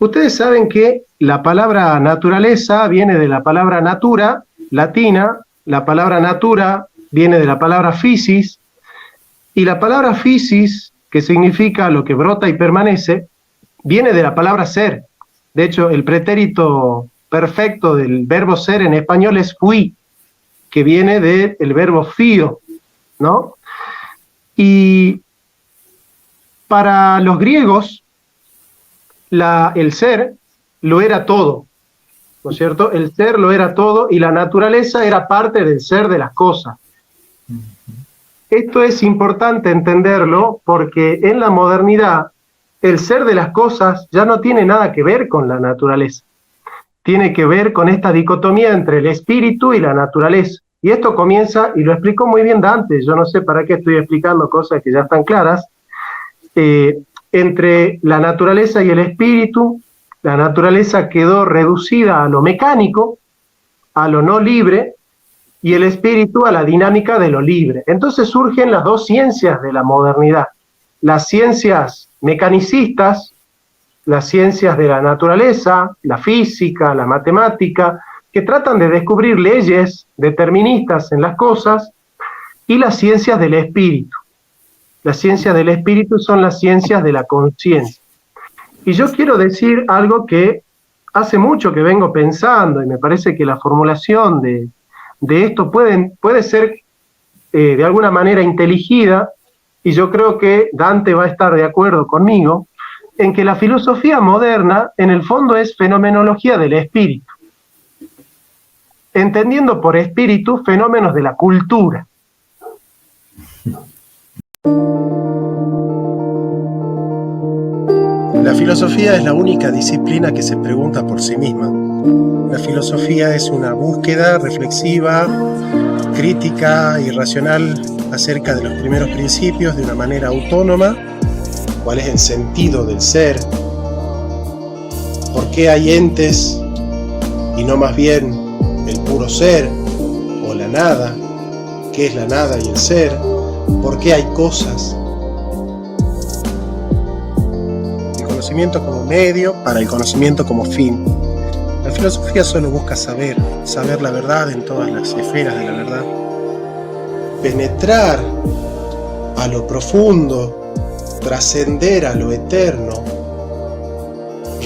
Ustedes saben que la palabra naturaleza viene de la palabra natura, latina, la palabra natura viene de la palabra physis, y la palabra physis, que significa lo que brota y permanece, viene de la palabra ser. De hecho, el pretérito perfecto del verbo ser en español es fui, que viene del verbo fío, ¿no? Y para los griegos, el ser lo era todo, ¿no es cierto? El ser lo era todo y la naturaleza era parte del ser de las cosas. Esto es importante entenderlo porque en la modernidad el ser de las cosas ya no tiene nada que ver con la naturaleza. Tiene que ver con esta dicotomía entre el espíritu y la naturaleza. Y esto comienza, y lo explicó muy bien Dante, yo no sé para qué estoy explicando cosas que ya están claras, entre la naturaleza y el espíritu. La naturaleza quedó reducida a lo mecánico, a lo no libre, y el espíritu a la dinámica de lo libre. Entonces surgen las dos ciencias de la modernidad, las ciencias mecanicistas, las ciencias de la naturaleza, la física, la matemática, que tratan de descubrir leyes deterministas en las cosas, y las ciencias del espíritu. Las ciencias del espíritu son las ciencias de la conciencia. Y yo quiero decir algo que hace mucho que vengo pensando, y me parece que la formulación de esto puede ser de alguna manera inteligida, y yo creo que Dante va a estar de acuerdo conmigo, en que la filosofía moderna en el fondo es fenomenología del espíritu, entendiendo por espíritu fenómenos de la cultura. La filosofía es la única disciplina que se pregunta por sí misma. La filosofía es una búsqueda reflexiva, crítica y racional acerca de los primeros principios de una manera autónoma. ¿Cuál es el sentido del ser? ¿Por qué hay entes y no más bien el puro ser o la nada? ¿Qué es la nada y el ser? ¿Por qué hay cosas? El conocimiento como medio para el conocimiento como fin. La filosofía solo busca saber la verdad en todas las esferas de la verdad. Penetrar a lo profundo, trascender a lo eterno,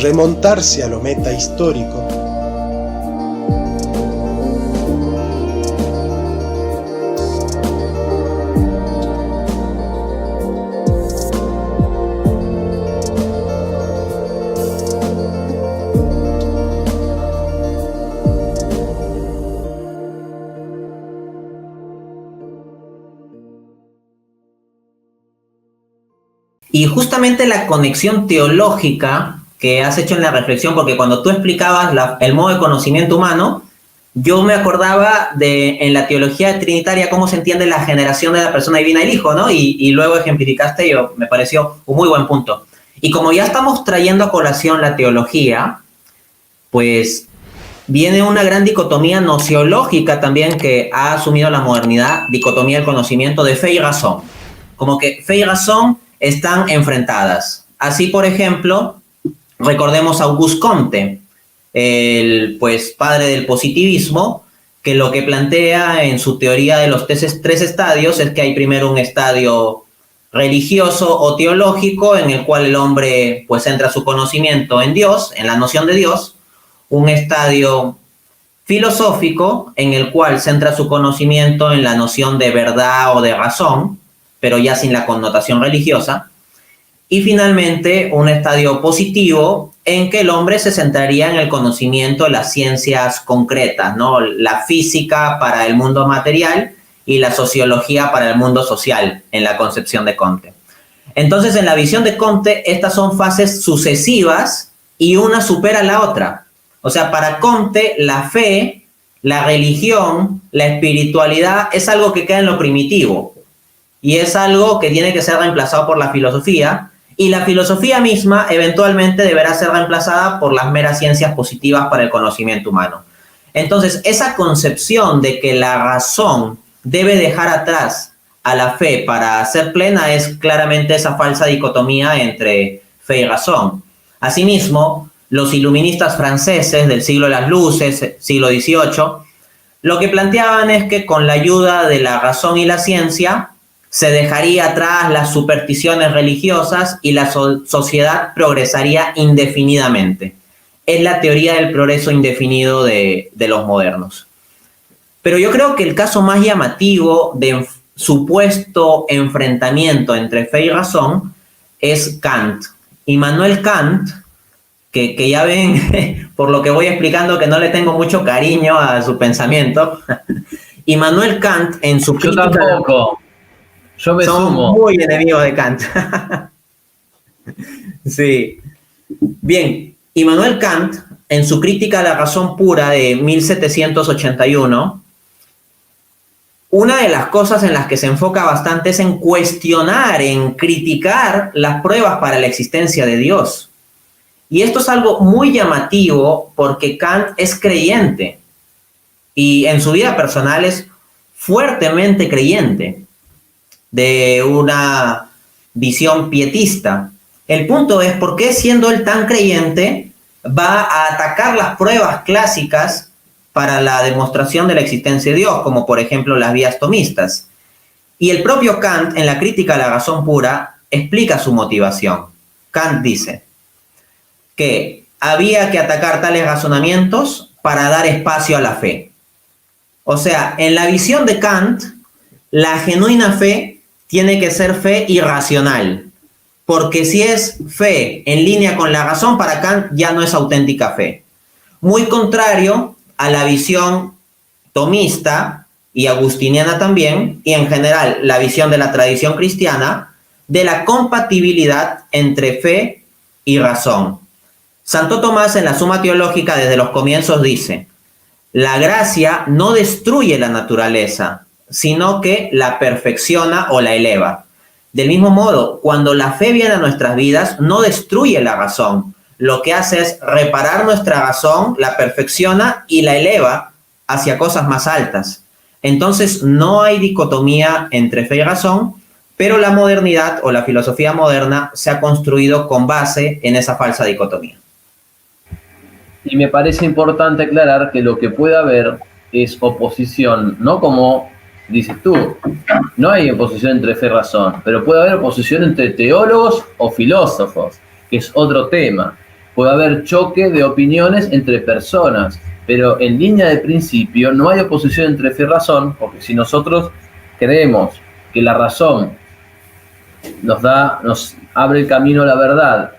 remontarse a lo metahistórico. Y justamente la conexión teológica que has hecho en la reflexión, porque cuando tú explicabas el modo de conocimiento humano, yo me acordaba en la teología trinitaria cómo se entiende la generación de la persona divina y el Hijo, ¿no? Y luego ejemplificaste, me pareció un muy buen punto. Y como ya estamos trayendo a colación la teología, pues viene una gran dicotomía nociológica también que ha asumido la modernidad, dicotomía del conocimiento de fe y razón. Como que fe y razón están enfrentadas. Así, por ejemplo, recordemos a Auguste Comte, el padre del positivismo, que lo que plantea en su teoría de los tres estadios es que hay primero un estadio religioso o teológico en el cual el hombre centra su conocimiento en Dios, en la noción de Dios, un estadio filosófico en el cual centra su conocimiento en la noción de verdad o de razón, pero ya sin la connotación religiosa, y finalmente un estadio positivo en que el hombre se centraría en el conocimiento de las ciencias concretas, ¿no? La física para el mundo material y la sociología para el mundo social, en la concepción de Comte. Entonces, en la visión de Comte, estas son fases sucesivas y una supera la otra. O sea, para Comte, la fe, la religión, la espiritualidad es algo que queda en lo primitivo. Y es algo que tiene que ser reemplazado por la filosofía, y la filosofía misma eventualmente deberá ser reemplazada por las meras ciencias positivas para el conocimiento humano. Entonces, esa concepción de que la razón debe dejar atrás a la fe para ser plena es claramente esa falsa dicotomía entre fe y razón. Asimismo, los iluministas franceses del siglo de las luces, siglo XVIII, lo que planteaban es que con la ayuda de la razón y la ciencia se dejaría atrás las supersticiones religiosas y la sociedad progresaría indefinidamente. Es la teoría del progreso indefinido de los modernos. Pero yo creo que el caso más llamativo de supuesto enfrentamiento entre fe y razón es Kant. Immanuel Kant, que ya ven por lo que voy explicando que no le tengo mucho cariño a su pensamiento. Immanuel Kant en su crítica... Yo tampoco. Yo me sumo. Muy enemigos de Kant. Sí. Bien, Immanuel Kant en su crítica a la razón pura de 1781, una de las cosas en las que se enfoca bastante es en cuestionar, en criticar las pruebas para la existencia de Dios. Y esto es algo muy llamativo porque Kant es creyente y en su vida personal es fuertemente creyente de una visión pietista. El punto es por qué, siendo él tan creyente, va a atacar las pruebas clásicas para la demostración de la existencia de Dios, como por ejemplo las vías tomistas. Y el propio Kant, en la crítica a la razón pura, explica su motivación. Kant dice que había que atacar tales razonamientos para dar espacio a la fe. O sea, en la visión de Kant, la genuina fe tiene que ser fe irracional, porque si es fe en línea con la razón, para Kant ya no es auténtica fe. Muy contrario a la visión tomista y agustiniana también, y en general la visión de la tradición cristiana, de la compatibilidad entre fe y razón. Santo Tomás en la Suma Teológica desde los comienzos dice: la gracia no destruye la naturaleza, sino que la perfecciona o la eleva. Del mismo modo, cuando la fe viene a nuestras vidas, no destruye la razón. Lo que hace es reparar nuestra razón, la perfecciona y la eleva hacia cosas más altas. Entonces, no hay dicotomía entre fe y razón, pero la modernidad o la filosofía moderna se ha construido con base en esa falsa dicotomía. Y me parece importante aclarar que lo que puede haber es oposición, no como dices tú, no hay oposición entre fe y razón, pero puede haber oposición entre teólogos o filósofos, que es otro tema. Puede haber choque de opiniones entre personas, pero en línea de principio no hay oposición entre fe y razón, porque si nosotros creemos que la razón nos abre el camino a la verdad,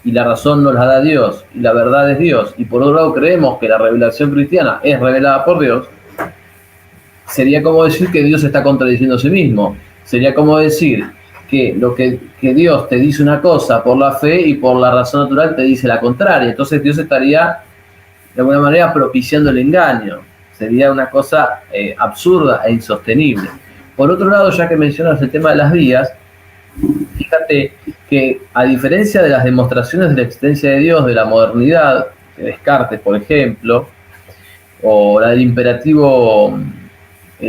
y la razón nos la da Dios, y la verdad es Dios, y por otro lado creemos que la revelación cristiana es revelada por Dios, sería como decir que Dios está contradiciendo a sí mismo. Sería como decir que Dios te dice una cosa por la fe y por la razón natural te dice la contraria. Entonces Dios estaría de alguna manera propiciando el engaño. Sería una cosa absurda e insostenible. Por otro lado, ya que mencionas el tema de las vías, fíjate que a diferencia de las demostraciones de la existencia de Dios de la modernidad, de Descartes, por ejemplo, o la del imperativo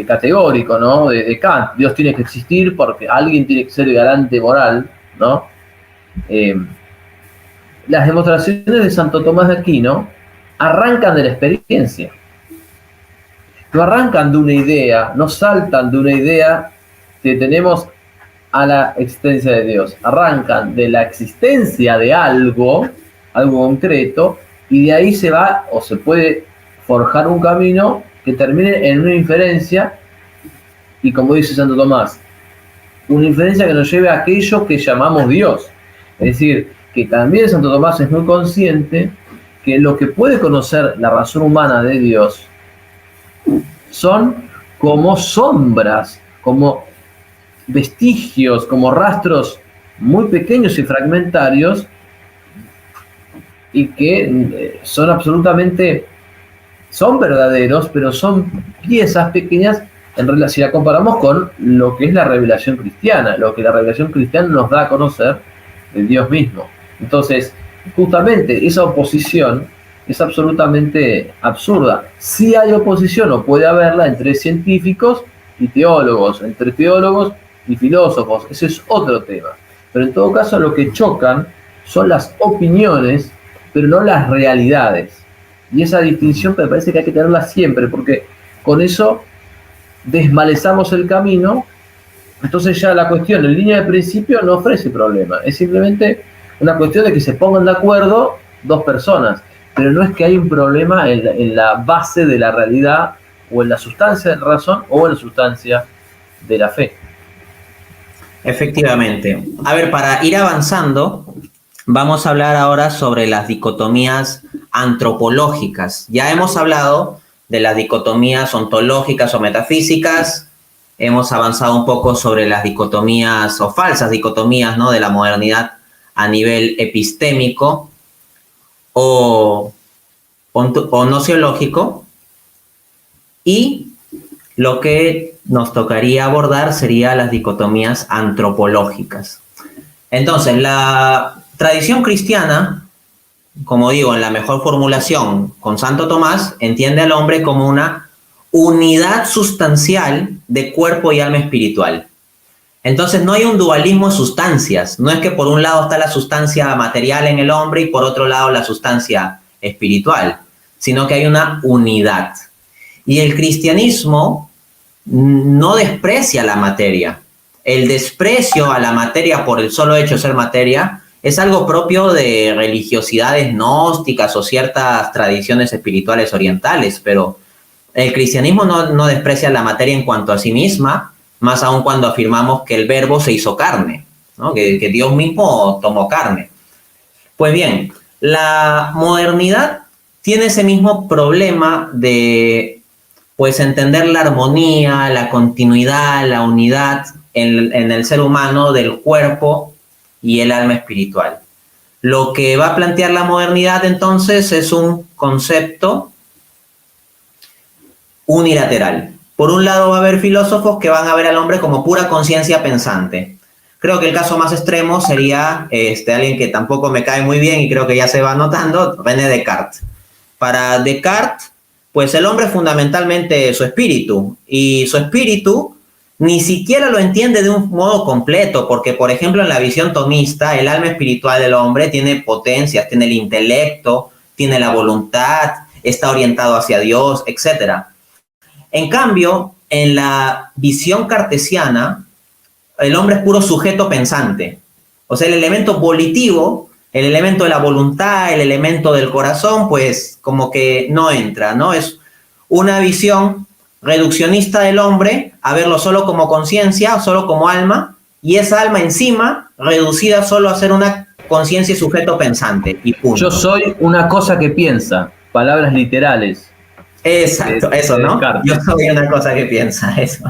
categórico, ¿no? de Kant, Dios tiene que existir porque alguien tiene que ser el garante moral, ¿no? Las demostraciones de Santo Tomás de Aquino arrancan de la experiencia. No arrancan de una idea, no saltan de una idea que tenemos a la existencia de Dios. Arrancan de la existencia de algo concreto, y de ahí se va o se puede forjar un camino que termine en una inferencia, y como dice Santo Tomás, una inferencia que nos lleve a aquello que llamamos Dios. Es decir, que también Santo Tomás es muy consciente que lo que puede conocer la razón humana de Dios son como sombras, como vestigios, como rastros muy pequeños y fragmentarios, y que son verdaderos, pero son piezas pequeñas en relación, si la comparamos con lo que es la revelación cristiana, lo que la revelación cristiana nos da a conocer de Dios mismo. Entonces, justamente esa oposición es absolutamente absurda. Sí hay oposición, o puede haberla, entre científicos y teólogos, entre teólogos y filósofos, ese es otro tema. Pero en todo caso lo que chocan son las opiniones pero no las realidades. Y esa distinción me parece que hay que tenerla siempre, porque con eso desmalezamos el camino. Entonces ya la cuestión en línea de principio no ofrece problema, es simplemente una cuestión de que se pongan de acuerdo dos personas, pero no es que hay un problema en la base de la realidad, o en la sustancia de la razón, o en la sustancia de la fe. Efectivamente. A ver, para ir avanzando, vamos a hablar ahora sobre las dicotomías antropológicas. Ya hemos hablado de las dicotomías ontológicas o metafísicas, hemos avanzado un poco sobre las dicotomías o falsas dicotomías, ¿no?, de la modernidad a nivel epistémico o nociológico, y lo que nos tocaría abordar sería las dicotomías antropológicas. Entonces, la tradición cristiana, como digo, en la mejor formulación con Santo Tomás, entiende al hombre como una unidad sustancial de cuerpo y alma espiritual. Entonces no hay un dualismo de sustancias, no es que por un lado está la sustancia material en el hombre y por otro lado la sustancia espiritual, sino que hay una unidad. Y el cristianismo no desprecia la materia. El desprecio a la materia por el solo hecho de ser materia es algo propio de religiosidades gnósticas o ciertas tradiciones espirituales orientales, pero el cristianismo no desprecia la materia en cuanto a sí misma, más aún cuando afirmamos que el verbo se hizo carne, ¿no?, que Dios mismo tomó carne. Pues bien, la modernidad tiene ese mismo problema de pues entender la armonía, la continuidad, la unidad en el ser humano del cuerpo y el alma espiritual. Lo que va a plantear la modernidad entonces es un concepto unilateral. Por un lado va a haber filósofos que van a ver al hombre como pura conciencia pensante. Creo que el caso más extremo sería alguien que tampoco me cae muy bien y creo que ya se va notando, René Descartes. Para Descartes, pues el hombre es fundamentalmente su espíritu, y su espíritu ni siquiera lo entiende de un modo completo, porque por ejemplo en la visión tomista, el alma espiritual del hombre tiene potencias, tiene el intelecto, tiene la voluntad, está orientado hacia Dios, etc. En cambio, en la visión cartesiana, el hombre es puro sujeto pensante. O sea, el elemento volitivo, el elemento de la voluntad, el elemento del corazón, pues como que no entra, ¿no? Es una visión reduccionista del hombre a verlo solo como conciencia, solo como alma, y esa alma encima reducida solo a ser una conciencia y sujeto pensante, y punto. Yo soy una cosa que piensa, palabras literales. Exacto, eso, ¿no? Yo soy una cosa que piensa, eso.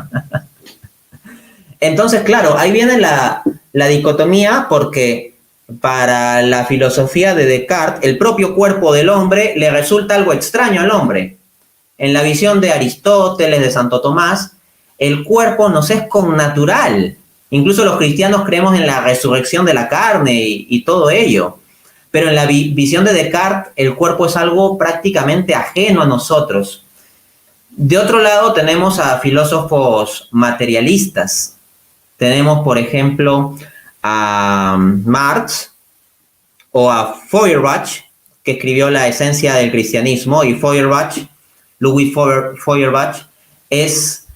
Entonces, claro, ahí viene la dicotomía, porque para la filosofía de Descartes, el propio cuerpo del hombre le resulta algo extraño al hombre. En la visión de Aristóteles, de Santo Tomás, el cuerpo nos es connatural. Incluso los cristianos creemos en la resurrección de la carne y todo ello. Pero en la visión de Descartes, el cuerpo es algo prácticamente ajeno a nosotros. De otro lado, tenemos a filósofos materialistas. Tenemos, por ejemplo, a Marx o a Feuerbach, que escribió La esencia del cristianismo, y Ludwig Feuerbach, es,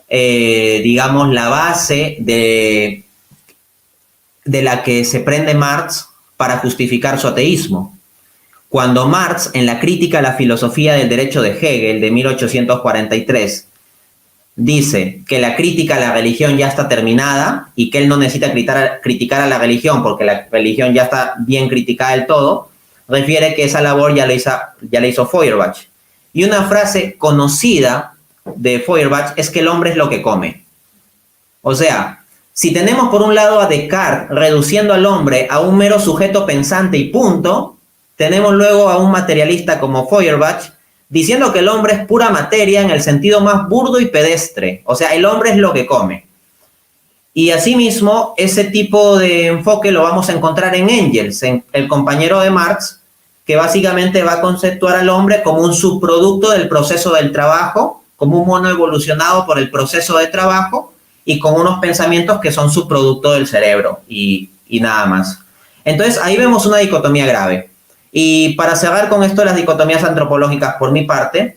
digamos, la base de la que se prende Marx para justificar su ateísmo. Cuando Marx, en la crítica a la filosofía del derecho de Hegel de 1843, dice que la crítica a la religión ya está terminada y que él no necesita criticar a la religión porque la religión ya está bien criticada del todo, refiere que esa labor ya la hizo Feuerbach. Y una frase conocida de Feuerbach es que el hombre es lo que come. O sea, si tenemos por un lado a Descartes reduciendo al hombre a un mero sujeto pensante y punto, tenemos luego a un materialista como Feuerbach diciendo que el hombre es pura materia en el sentido más burdo y pedestre. O sea, el hombre es lo que come. Y asimismo, ese tipo de enfoque lo vamos a encontrar en Engels, en el compañero de Marx, que básicamente va a conceptuar al hombre como un subproducto del proceso del trabajo, como un mono evolucionado por el proceso de trabajo y con unos pensamientos que son subproducto del cerebro y nada más. Entonces, ahí vemos una dicotomía grave. Y para cerrar con esto las dicotomías antropológicas por mi parte,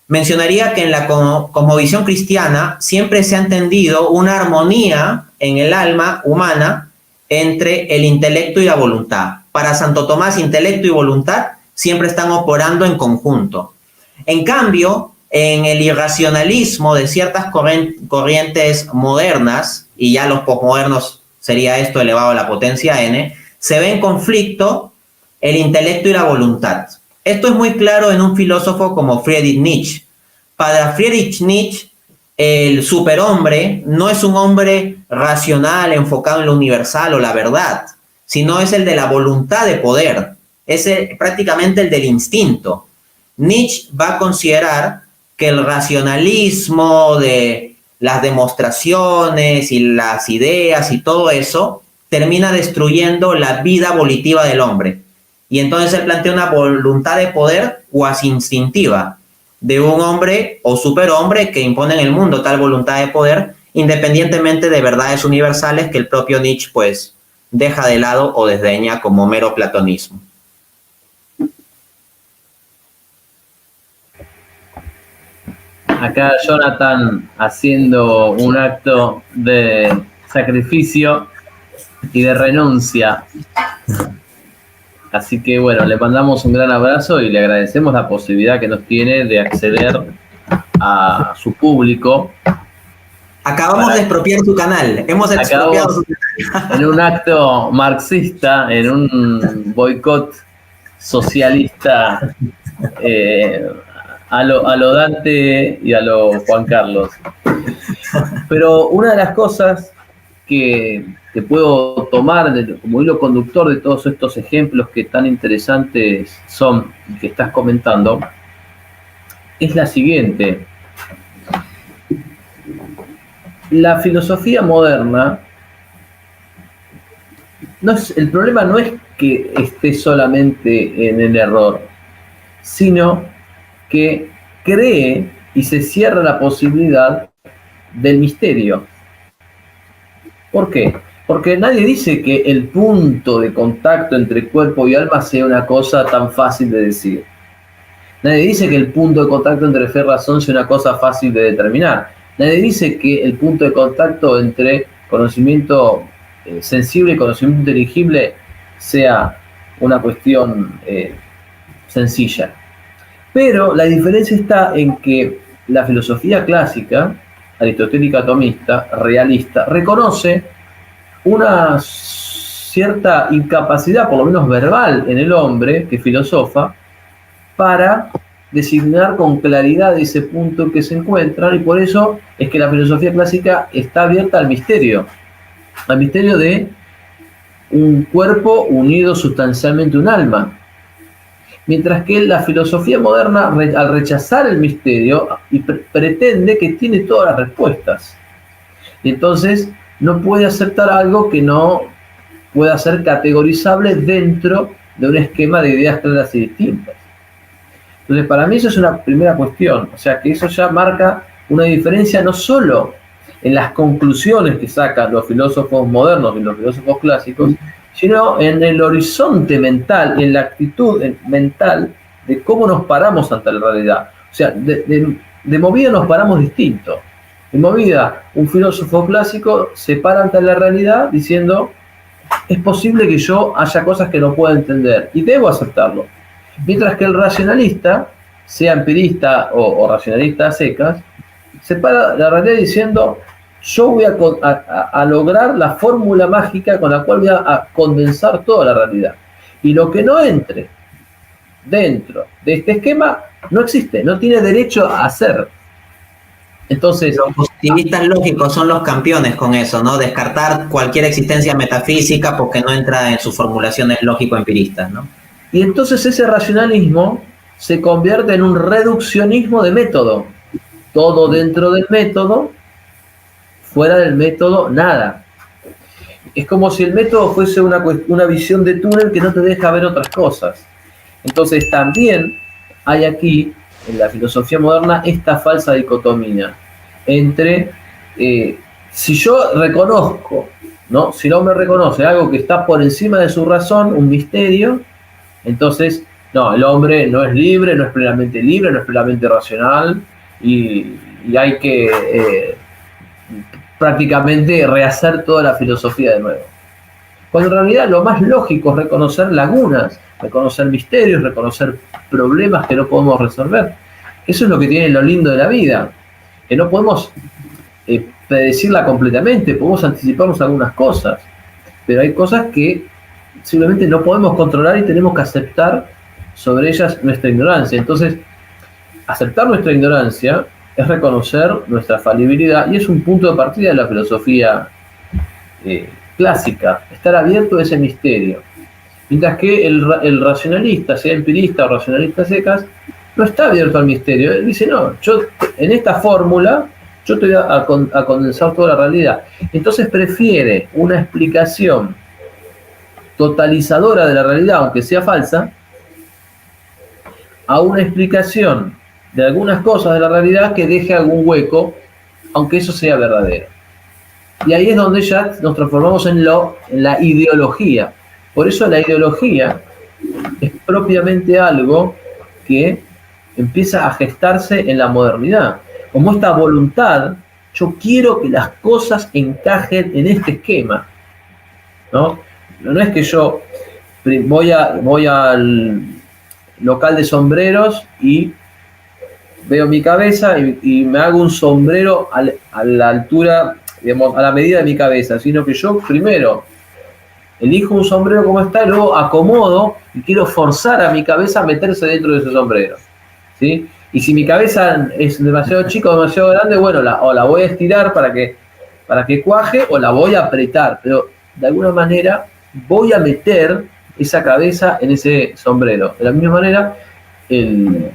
mencionaría que en la cosmovisión cristiana siempre se ha entendido una armonía en el alma humana entre el intelecto y la voluntad. Para Santo Tomás, intelecto y voluntad siempre están operando en conjunto. En cambio, en el irracionalismo de ciertas corrientes modernas, y ya los posmodernos sería esto elevado a la potencia n, se ve en conflicto el intelecto y la voluntad. Esto es muy claro en un filósofo como Friedrich Nietzsche. Para Friedrich Nietzsche, el superhombre no es un hombre racional enfocado en lo universal o la verdad, sino es el de la voluntad de poder, es prácticamente el del instinto. Nietzsche va a considerar que el racionalismo de las demostraciones y las ideas y todo eso termina destruyendo la vida volitiva del hombre. Y entonces él plantea una voluntad de poder cuasi instintiva de un hombre o superhombre que impone en el mundo tal voluntad de poder, independientemente de verdades universales que el propio Nietzsche pues deja de lado o desdeña como mero platonismo. Acá Jonathan haciendo un acto de sacrificio y de renuncia. Así que bueno, le mandamos un gran abrazo y le agradecemos la posibilidad que nos tiene de acceder a su público. Acabamos de expropiar su canal. Hemos expropiado su canal. En un acto marxista, en un boicot socialista a lo Dante y a lo Juan Carlos. Pero una de las cosas que puedo tomar como hilo conductor de todos estos ejemplos que tan interesantes son y que estás comentando es la siguiente. La filosofía moderna, el problema no es que esté solamente en el error, sino que cree y se cierra la posibilidad del misterio. ¿Por qué? Porque nadie dice que el punto de contacto entre cuerpo y alma sea una cosa tan fácil de decir. Nadie dice que el punto de contacto entre fe y razón sea una cosa fácil de determinar. Nadie dice que el punto de contacto entre conocimiento sensible y conocimiento inteligible sea una cuestión sencilla. Pero la diferencia está en que la filosofía clásica, aristotélica tomista, realista, reconoce una cierta incapacidad, por lo menos verbal, en el hombre que filosofa, para designar con claridad ese punto en que se encuentran, y por eso es que la filosofía clásica está abierta al misterio de un cuerpo unido sustancialmente a un alma. Mientras que la filosofía moderna, al rechazar el misterio, pretende que tiene todas las respuestas. Y entonces no puede aceptar algo que no pueda ser categorizable dentro de un esquema de ideas claras y distintas. Entonces, para mí eso es una primera cuestión. O sea, que eso ya marca una diferencia no solo en las conclusiones que sacan los filósofos modernos y los filósofos clásicos, sino en el horizonte mental, en la actitud mental de cómo nos paramos ante la realidad. O sea, de movida nos paramos distinto. De movida, un filósofo clásico se para ante la realidad diciendo: es posible que yo haya cosas que no pueda entender y debo aceptarlo. Mientras que el racionalista, sea empirista o racionalista a secas, se para la realidad diciendo: yo voy a lograr la fórmula mágica con la cual voy a condensar toda la realidad. Y lo que no entre dentro de este esquema no existe, no tiene derecho a ser. Entonces, los positivistas lógicos son los campeones con eso, ¿no? Descartar cualquier existencia metafísica porque no entra en sus formulaciones lógico-empiristas, ¿no? Y entonces ese racionalismo se convierte en un reduccionismo de método. Todo dentro del método, fuera del método, nada. Es como si el método fuese una visión de túnel que no te deja ver otras cosas. Entonces también hay aquí, en la filosofía moderna, esta falsa dicotomía entre si yo reconozco, ¿no? Si el hombre reconoce algo que está por encima de su razón, un misterio, Entonces, no, el hombre no es libre, no es plenamente racional, y hay que prácticamente rehacer toda la filosofía de nuevo. Cuando en realidad lo más lógico es reconocer lagunas, reconocer misterios, reconocer problemas que no podemos resolver. Eso es lo que tiene lo lindo de la vida, que no podemos predecirla completamente, podemos anticiparnos algunas cosas, pero hay cosas que simplemente no podemos controlar y tenemos que aceptar sobre ellas nuestra ignorancia. Entonces, aceptar nuestra ignorancia es reconocer nuestra falibilidad, y es un punto de partida de la filosofía clásica, estar abierto a ese misterio. Mientras que el racionalista, sea empirista o racionalista secas, no está abierto al misterio. Él dice, no, yo en esta fórmula yo te voy a condensar toda la realidad. Entonces prefiere una explicación totalizadora de la realidad, aunque sea falsa, a una explicación de algunas cosas de la realidad que deje algún hueco, aunque eso sea verdadero. Y ahí es donde ya nos transformamos en la ideología. Por eso la ideología es propiamente algo que empieza a gestarse en la modernidad. Como esta voluntad, yo quiero que las cosas encajen en este esquema, ¿no? No es que yo voy al local de sombreros y veo mi cabeza y me hago un sombrero a la altura, digamos, a la medida de mi cabeza, sino que yo primero elijo un sombrero como está, y luego acomodo y quiero forzar a mi cabeza a meterse dentro de ese sombrero, ¿sí? Y si mi cabeza es demasiado chica o demasiado grande, bueno, o la voy a estirar para que cuaje, o la voy a apretar, pero de alguna manera voy a meter esa cabeza en ese sombrero. De la misma manera, el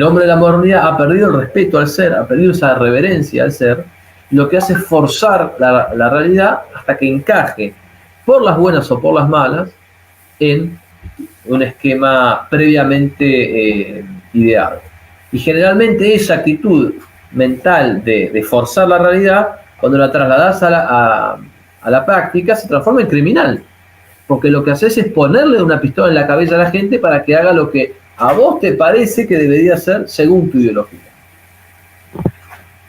hombre de la modernidad ha perdido el respeto al ser, ha perdido esa reverencia al ser, y lo que hace es forzar la realidad hasta que encaje, por las buenas o por las malas, en un esquema previamente ideado. Y generalmente esa actitud mental de forzar la realidad, cuando la trasladas a la práctica, se transforma en criminal, porque lo que haces es ponerle una pistola en la cabeza a la gente para que haga lo que a vos te parece que debería ser según tu ideología.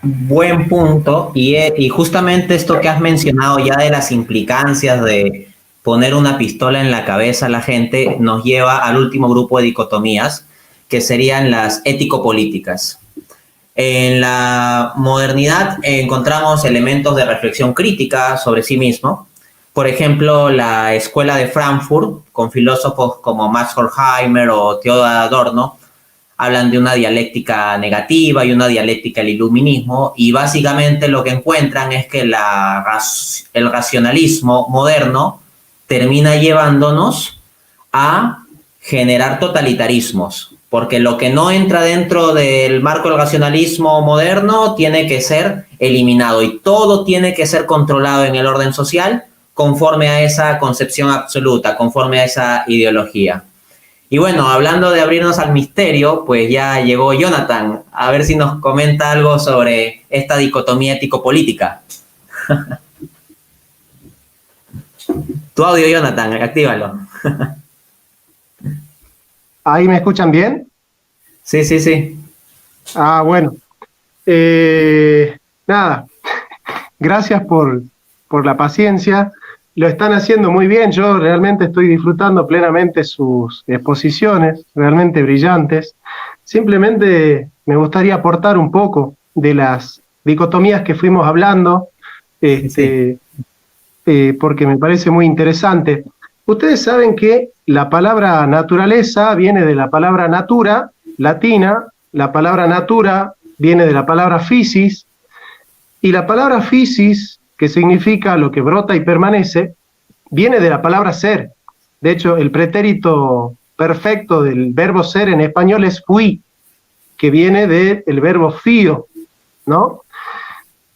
Buen punto, y justamente esto que has mencionado ya de las implicancias de poner una pistola en la cabeza a la gente nos lleva al último grupo de dicotomías, que serían las ético-políticas. En la modernidad encontramos elementos de reflexión crítica sobre sí mismo. Por ejemplo, la escuela de Frankfurt, con filósofos como Max Horkheimer o Theodor Adorno, hablan de una dialéctica negativa y una dialéctica del iluminismo, y básicamente lo que encuentran es que el racionalismo moderno termina llevándonos a generar totalitarismos, porque lo que no entra dentro del marco del racionalismo moderno tiene que ser eliminado, y todo tiene que ser controlado en el orden social conforme a esa concepción absoluta, conforme a esa ideología. Y bueno, hablando de abrirnos al misterio, pues ya llegó Jonathan, a ver si nos comenta algo sobre esta dicotomía ético-política. Tu audio, Jonathan, actívalo. ¿Ahí me escuchan bien? Sí, sí, sí. Ah, bueno. Nada, gracias por la paciencia. Lo están haciendo muy bien, yo realmente estoy disfrutando plenamente sus exposiciones, realmente brillantes. Simplemente me gustaría aportar un poco de las dicotomías que fuimos hablando, porque me parece muy interesante. Ustedes saben que la palabra naturaleza viene de la palabra natura, latina, la palabra natura viene de la palabra physis, y la palabra physis, que significa lo que brota y permanece, viene de la palabra ser. De hecho, el pretérito perfecto del verbo ser en español es fui, que viene del verbo fío, ¿no?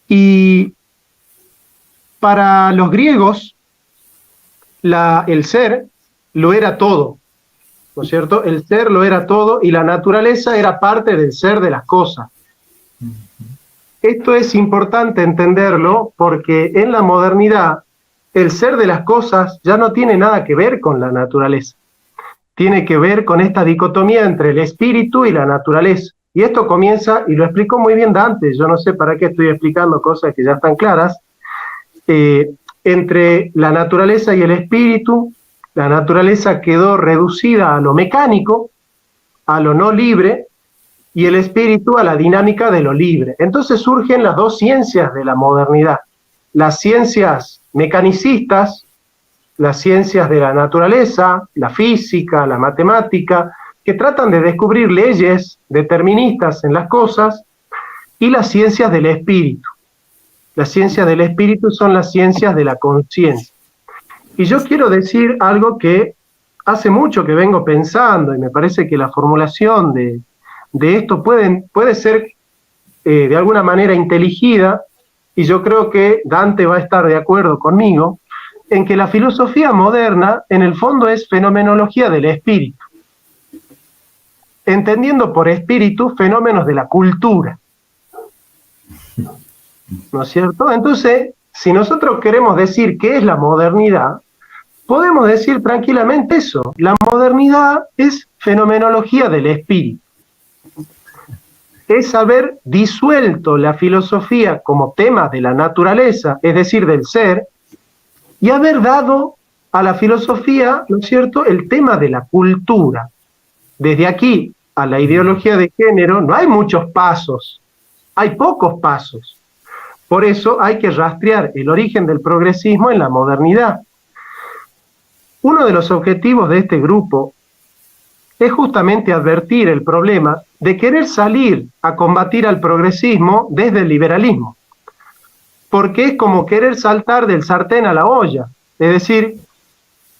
Y para los griegos, el ser lo era todo, ¿no es cierto? El ser lo era todo y la naturaleza era parte del ser de las cosas. Esto es importante entenderlo porque en la modernidad el ser de las cosas ya no tiene nada que ver con la naturaleza. tiene que ver con esta dicotomía entre el espíritu y la naturaleza. Y esto comienza, y lo explicó muy bien Dante, yo no sé para qué estoy explicando cosas que ya están claras, entre la naturaleza y el espíritu. La naturaleza quedó reducida a lo mecánico, a lo no libre, y el espíritu a la dinámica de lo libre. Entonces surgen las dos ciencias de la modernidad, las ciencias mecanicistas, las ciencias de la naturaleza, la física, la matemática, que tratan de descubrir leyes deterministas en las cosas, y las ciencias del espíritu. Las ciencias del espíritu son las ciencias de la conciencia. Y yo quiero decir algo que hace mucho que vengo pensando, y me parece que la formulación de esto puede ser de alguna manera inteligida, y yo creo que Dante va a estar de acuerdo conmigo, en que la filosofía moderna en el fondo es fenomenología del espíritu, entendiendo por espíritu fenómenos de la cultura. ¿No es cierto? Entonces, si nosotros queremos decir qué es la modernidad, podemos decir tranquilamente eso. La modernidad es fenomenología del espíritu. Es haber disuelto la filosofía como tema de la naturaleza, es decir, del ser, y haber dado a la filosofía, ¿no es cierto?, el tema de la cultura. Desde aquí a la ideología de género no hay muchos pasos, hay pocos pasos. Por eso hay que rastrear el origen del progresismo en la modernidad. Uno de los objetivos de este grupo es justamente advertir el problema de querer salir a combatir al progresismo desde el liberalismo, porque es como querer saltar del sartén a la olla, es decir,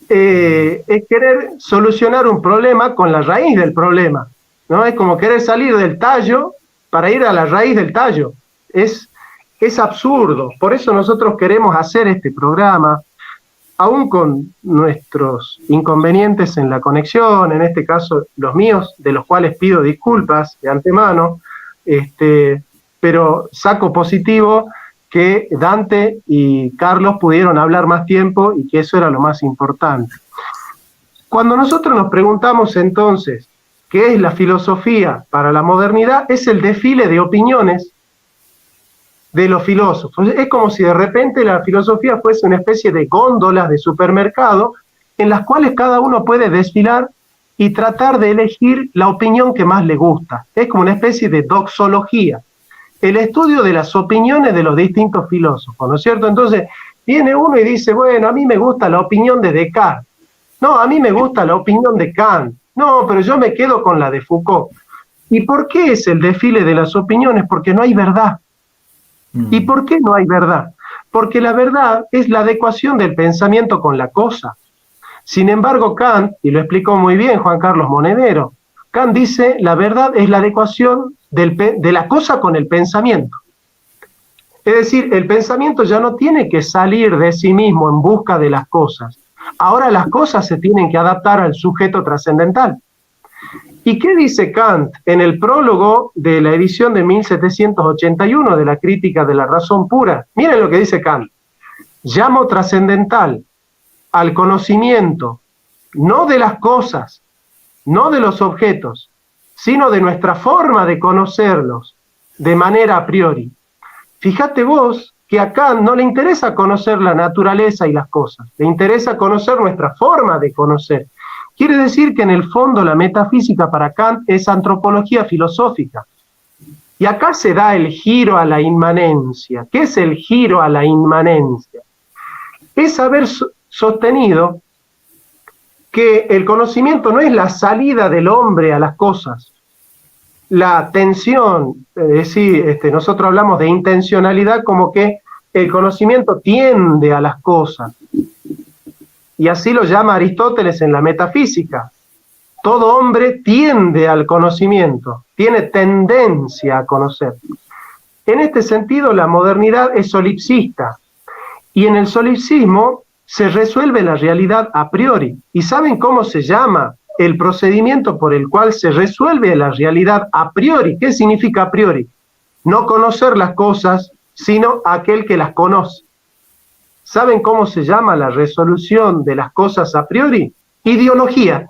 es querer solucionar un problema con la raíz del problema, ¿no? Es como querer salir del tallo para ir a la raíz del tallo. Es absurdo. Por eso nosotros queremos hacer este programa, aún con nuestros inconvenientes en la conexión, en este caso los míos, de los cuales pido disculpas de antemano, pero saco positivo que Dante y Carlos pudieron hablar más tiempo y que eso era lo más importante. Cuando nosotros nos preguntamos entonces qué es la filosofía para la modernidad, es el desfile de opiniones de los filósofos. Es como si de repente la filosofía fuese una especie de góndolas de supermercado en las cuales cada uno puede desfilar y tratar de elegir la opinión que más le gusta. Es como una especie de doxología, el estudio de las opiniones de los distintos filósofos, ¿no es cierto? Entonces viene uno y dice, bueno, a mí me gusta la opinión de Descartes, no, a mí me gusta la opinión de Kant, no, pero yo me quedo con la de Foucault. ¿Y por qué es el desfile de las opiniones? Porque no hay verdad. ¿Y por qué no hay verdad? Porque la verdad es la adecuación del pensamiento con la cosa. Sin embargo, Kant, y lo explicó muy bien Juan Carlos Monedero, Kant dice, la verdad es la adecuación de la cosa con el pensamiento. Es decir, el pensamiento ya no tiene que salir de sí mismo en busca de las cosas. Ahora las cosas se tienen que adaptar al sujeto trascendental. ¿Y qué dice Kant en el prólogo de la edición de 1781 de la Crítica de la Razón Pura? Miren lo que dice Kant. Llamo trascendental al conocimiento, no de las cosas, no de los objetos, sino de nuestra forma de conocerlos de manera a priori. Fíjate vos que a Kant no le interesa conocer la naturaleza y las cosas, le interesa conocer nuestra forma de conocer. Quiere decir que en el fondo la metafísica para Kant es antropología filosófica. Y acá se da el giro a la inmanencia. ¿Qué es el giro a la inmanencia? Es haber sostenido que el conocimiento no es la salida del hombre a las cosas, la tensión, es decir, nosotros hablamos de intencionalidad como que el conocimiento tiende a las cosas, y así lo llama Aristóteles en la metafísica. Todo hombre tiende al conocimiento, tiene tendencia a conocer. En este sentido, la modernidad es solipsista, y en el solipsismo se resuelve la realidad a priori. ¿Y saben cómo se llama el procedimiento por el cual se resuelve la realidad a priori? ¿Qué significa a priori? No conocer las cosas, sino aquel que las conoce. ¿Saben cómo se llama la resolución de las cosas a priori? Ideología.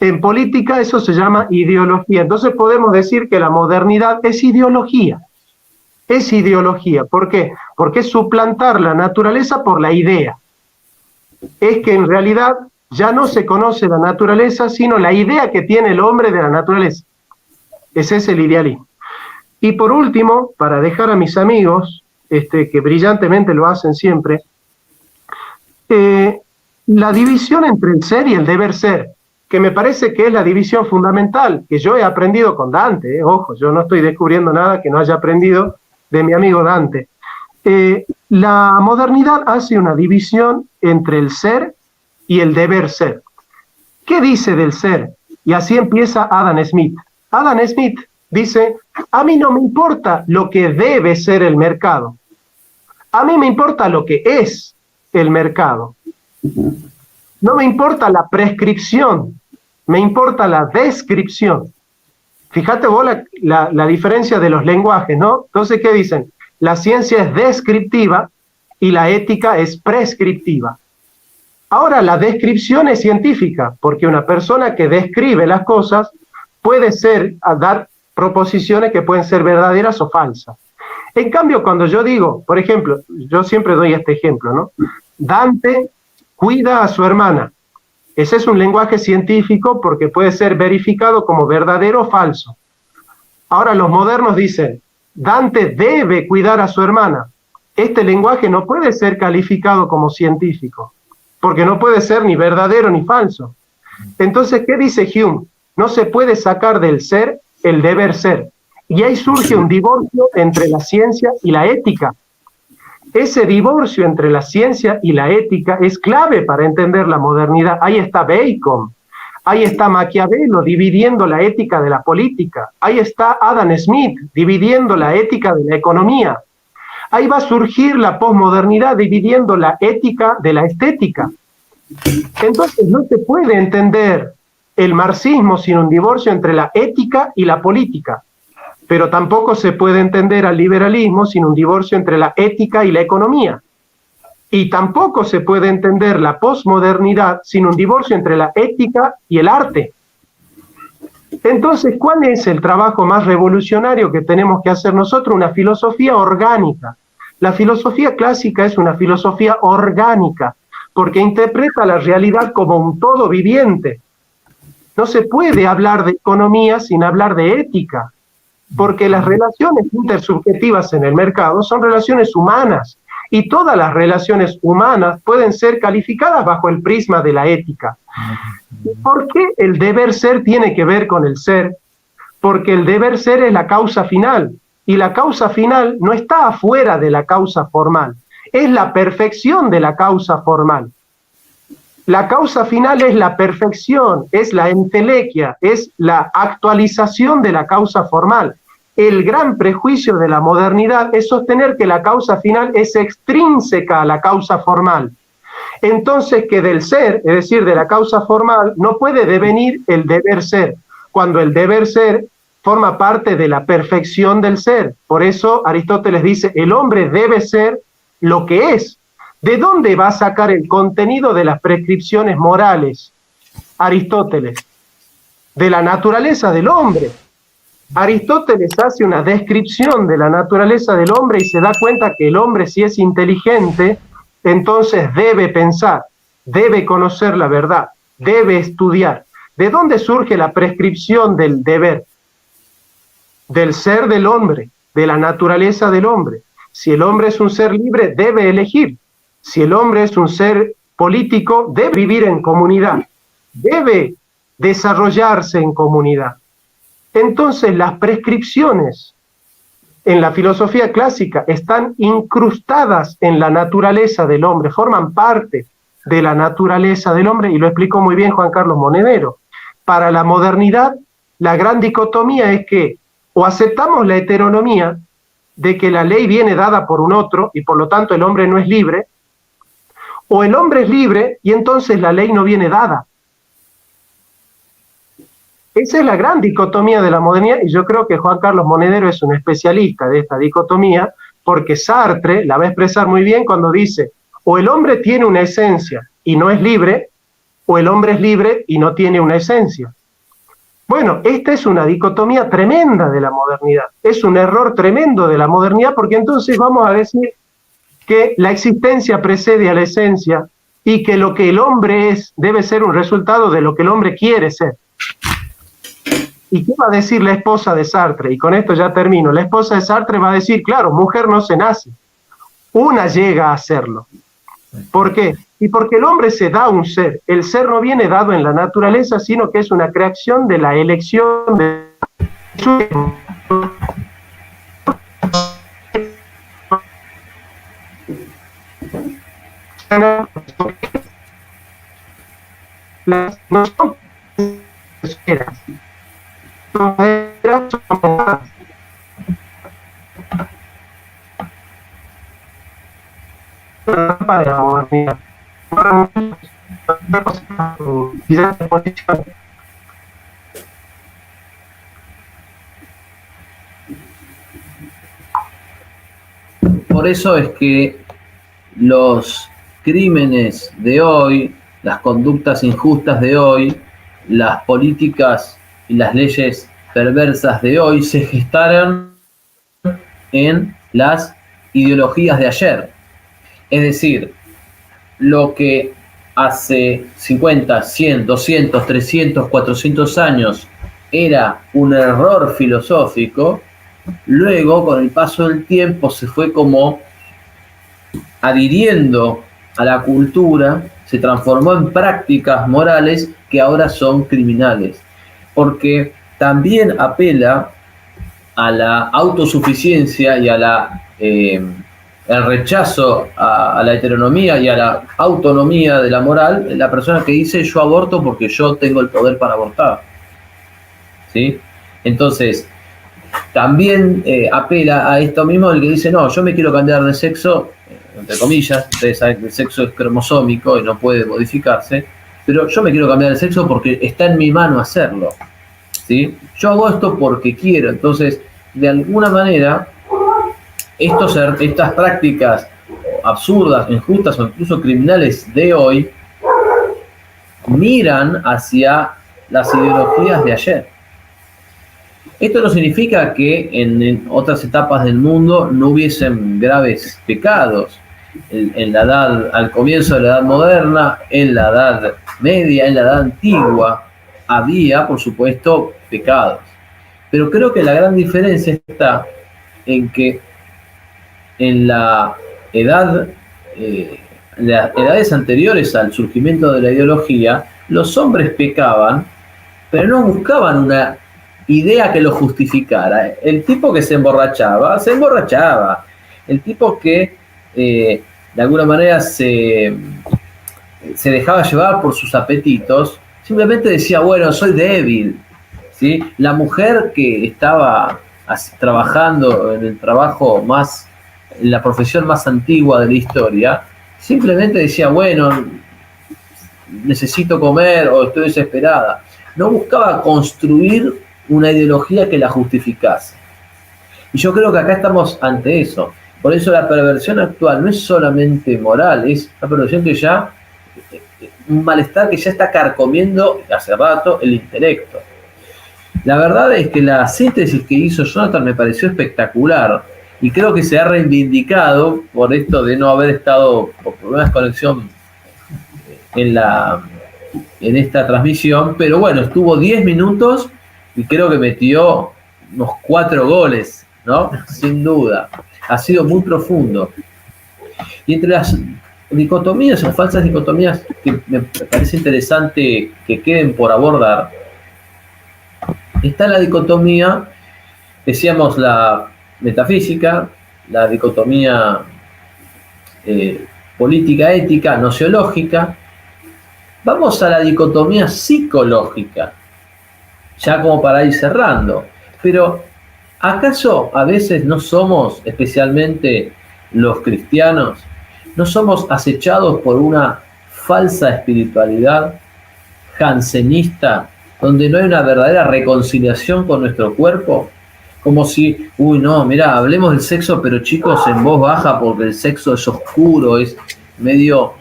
En política eso se llama ideología. Entonces podemos decir que la modernidad es ideología. Es ideología. ¿Por qué? Porque es suplantar la naturaleza por la idea. Es que en realidad ya no se conoce la naturaleza, sino la idea que tiene el hombre de la naturaleza. Ese es el idealismo. Y por último, para dejar a mis amigos, que brillantemente lo hacen siempre, la división entre el ser y el deber ser, que me parece que es la división fundamental, que yo he aprendido con Dante, ojo, yo no estoy descubriendo nada que no haya aprendido de mi amigo Dante. La modernidad hace una división entre el ser y el deber ser. ¿Qué dice del ser? Y así empieza Adam Smith. Adam Smith dice, a mí no me importa lo que debe ser el mercado, a mí me importa lo que es el mercado. No me importa la prescripción, me importa la descripción. Fíjate vos la diferencia de los lenguajes, ¿no? Entonces, ¿qué dicen? La ciencia es descriptiva y la ética es prescriptiva. Ahora, la descripción es científica, porque una persona que describe las cosas puede dar proposiciones que pueden ser verdaderas o falsas. En cambio, cuando yo digo, por ejemplo, yo siempre doy este ejemplo, ¿no? Dante cuida a su hermana. Ese es un lenguaje científico porque puede ser verificado como verdadero o falso. Ahora los modernos dicen, Dante debe cuidar a su hermana. Este lenguaje no puede ser calificado como científico, porque no puede ser ni verdadero ni falso. Entonces, ¿qué dice Hume? No se puede sacar del ser el deber ser. Y ahí surge un divorcio entre la ciencia y la ética. Ese divorcio entre la ciencia y la ética es clave para entender la modernidad. Ahí está Bacon, ahí está Maquiavelo dividiendo la ética de la política, ahí está Adam Smith dividiendo la ética de la economía. Ahí va a surgir la posmodernidad dividiendo la ética de la estética. Entonces no se puede entender el marxismo sin un divorcio entre la ética y la política. Pero tampoco se puede entender al liberalismo sin un divorcio entre la ética y la economía. Y tampoco se puede entender la posmodernidad sin un divorcio entre la ética y el arte. Entonces, ¿cuál es el trabajo más revolucionario que tenemos que hacer nosotros? Una filosofía orgánica. La filosofía clásica es una filosofía orgánica, porque interpreta la realidad como un todo viviente. No se puede hablar de economía sin hablar de ética, porque las relaciones intersubjetivas en el mercado son relaciones humanas, y todas las relaciones humanas pueden ser calificadas bajo el prisma de la ética. ¿Y por qué el deber ser tiene que ver con el ser? Porque el deber ser es la causa final, y la causa final no está afuera de la causa formal, es la perfección de la causa formal. La causa final es la perfección, es la entelequia, es la actualización de la causa formal. El gran prejuicio de la modernidad es sostener que la causa final es extrínseca a la causa formal. Entonces, que del ser, es decir, de la causa formal, no puede devenir el deber ser, cuando el deber ser forma parte de la perfección del ser. Por eso Aristóteles dice, el hombre debe ser lo que es. ¿De dónde va a sacar el contenido de las prescripciones morales Aristóteles? De la naturaleza del hombre. Aristóteles hace una descripción de la naturaleza del hombre y se da cuenta que el hombre, si es inteligente, entonces debe pensar, debe conocer la verdad, debe estudiar. ¿De dónde surge la prescripción del deber? Del ser del hombre, de la naturaleza del hombre. Si el hombre es un ser libre, debe elegir. Si el hombre es un ser político, debe vivir en comunidad, debe desarrollarse en comunidad. Entonces, las prescripciones en la filosofía clásica están incrustadas en la naturaleza del hombre, forman parte de la naturaleza del hombre, y lo explicó muy bien Juan Carlos Monedero. Para la modernidad, la gran dicotomía es que o aceptamos la heteronomía de que la ley viene dada por un otro y por lo tanto el hombre no es libre, o el hombre es libre y entonces la ley no viene dada. Esa es la gran dicotomía de la modernidad, y yo creo que Juan Carlos Monedero es un especialista de esta dicotomía, porque Sartre la va a expresar muy bien cuando dice, o el hombre tiene una esencia y no es libre, o el hombre es libre y no tiene una esencia. Bueno, esta es una dicotomía tremenda de la modernidad, es un error tremendo de la modernidad, porque entonces vamos a decir que la existencia precede a la esencia y que lo que el hombre es debe ser un resultado de lo que el hombre quiere ser. ¿Y qué va a decir la esposa de Sartre? Y con esto ya termino. La esposa de Sartre va a decir, claro, mujer no se nace, una llega a serlo. ¿Por qué? Y porque el hombre se da un ser. El ser no viene dado en la naturaleza, sino que es una creación de la elección de su... No son esferas, son esferas, son de la modernidad. Por eso es que los crímenes de hoy, las conductas injustas de hoy, las políticas y las leyes perversas de hoy se gestaron en las ideologías de ayer. Es decir, lo que hace 50, 100, 200, 300, 400 años era un error filosófico, luego con el paso del tiempo se fue como adhiriendo a la cultura, se transformó en prácticas morales que ahora son criminales, porque también apela a la autosuficiencia y a el rechazo a la heteronomía y a la autonomía de la moral, la persona que dice yo aborto porque yo tengo el poder para abortar, ¿sí? Entonces, también apela a esto mismo el que dice no, yo me quiero cambiar de sexo, entre comillas, ustedes saben que el sexo es cromosómico y no puede modificarse, pero yo me quiero cambiar de sexo porque está en mi mano hacerlo, ¿sí? Yo hago esto porque quiero. Entonces, de alguna manera, estas prácticas absurdas, injustas o incluso criminales de hoy miran hacia las ideologías de ayer. Esto no significa que en otras etapas del mundo no hubiesen graves pecados. En la edad, al comienzo de la edad moderna, en la edad media, en la edad antigua, había, por supuesto, pecados. Pero creo que la gran diferencia está en que en las edades anteriores al surgimiento de la ideología, los hombres pecaban, pero no buscaban una idea que lo justificara. El tipo que se emborrachaba. El tipo que de alguna manera se dejaba llevar por sus apetitos, simplemente decía, bueno, soy débil, ¿sí? La mujer que estaba trabajando en el trabajo más, en la profesión más antigua de la historia, simplemente decía, bueno, necesito comer o estoy desesperada. No buscaba construir una ideología que la justificase. Y yo creo que acá estamos ante eso. Por eso la perversión actual no es solamente moral, es una perversión que ya, un malestar que ya está carcomiendo hace rato el intelecto. La verdad es que la síntesis que hizo Jonathan me pareció espectacular y creo que se ha reivindicado por esto de no haber estado por problemas de conexión en esta transmisión, pero bueno, estuvo 10 minutos y creo que metió unos 4 goles, ¿no? Sin duda. Ha sido muy profundo. Y entre las dicotomías o falsas dicotomías que me parece interesante que queden por abordar, está la dicotomía, decíamos, la metafísica, la dicotomía política, ética, nociológica. Vamos a la dicotomía psicológica, ya como para ir cerrando. Pero, ¿acaso a veces no somos, especialmente los cristianos, no somos acechados por una falsa espiritualidad jansenista, donde no hay una verdadera reconciliación con nuestro cuerpo? Como si, no, mirá, hablemos del sexo, pero chicos, en voz baja, porque el sexo es oscuro, es medio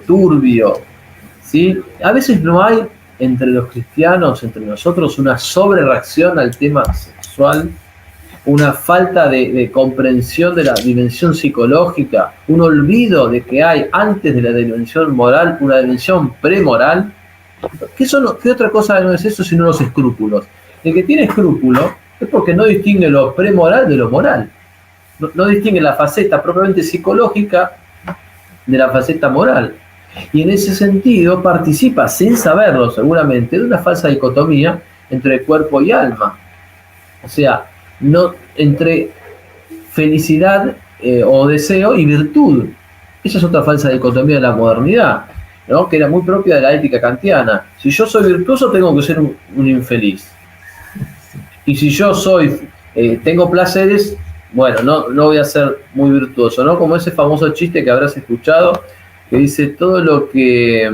turbio, ¿sí? A veces no hay entre los cristianos, entre nosotros, una sobrereacción al tema sexual, una falta de comprensión de la dimensión psicológica, un olvido de que hay antes de la dimensión moral una dimensión premoral. ¿Qué otra cosa no es eso sino los escrúpulos? El que tiene escrúpulos es porque no distingue lo premoral de lo moral. No distingue la faceta propiamente psicológica de la faceta moral. Y en ese sentido participa, sin saberlo seguramente, de una falsa dicotomía entre cuerpo y alma. O sea, no entre felicidad o deseo y virtud. Esa es otra falsa dicotomía de la modernidad, ¿no? Que era muy propia de la ética kantiana. Si yo soy virtuoso, tengo que ser un infeliz. Y si yo tengo placeres, bueno, no voy a ser muy virtuoso, ¿no? Como ese famoso chiste que habrás escuchado, que dice todo lo que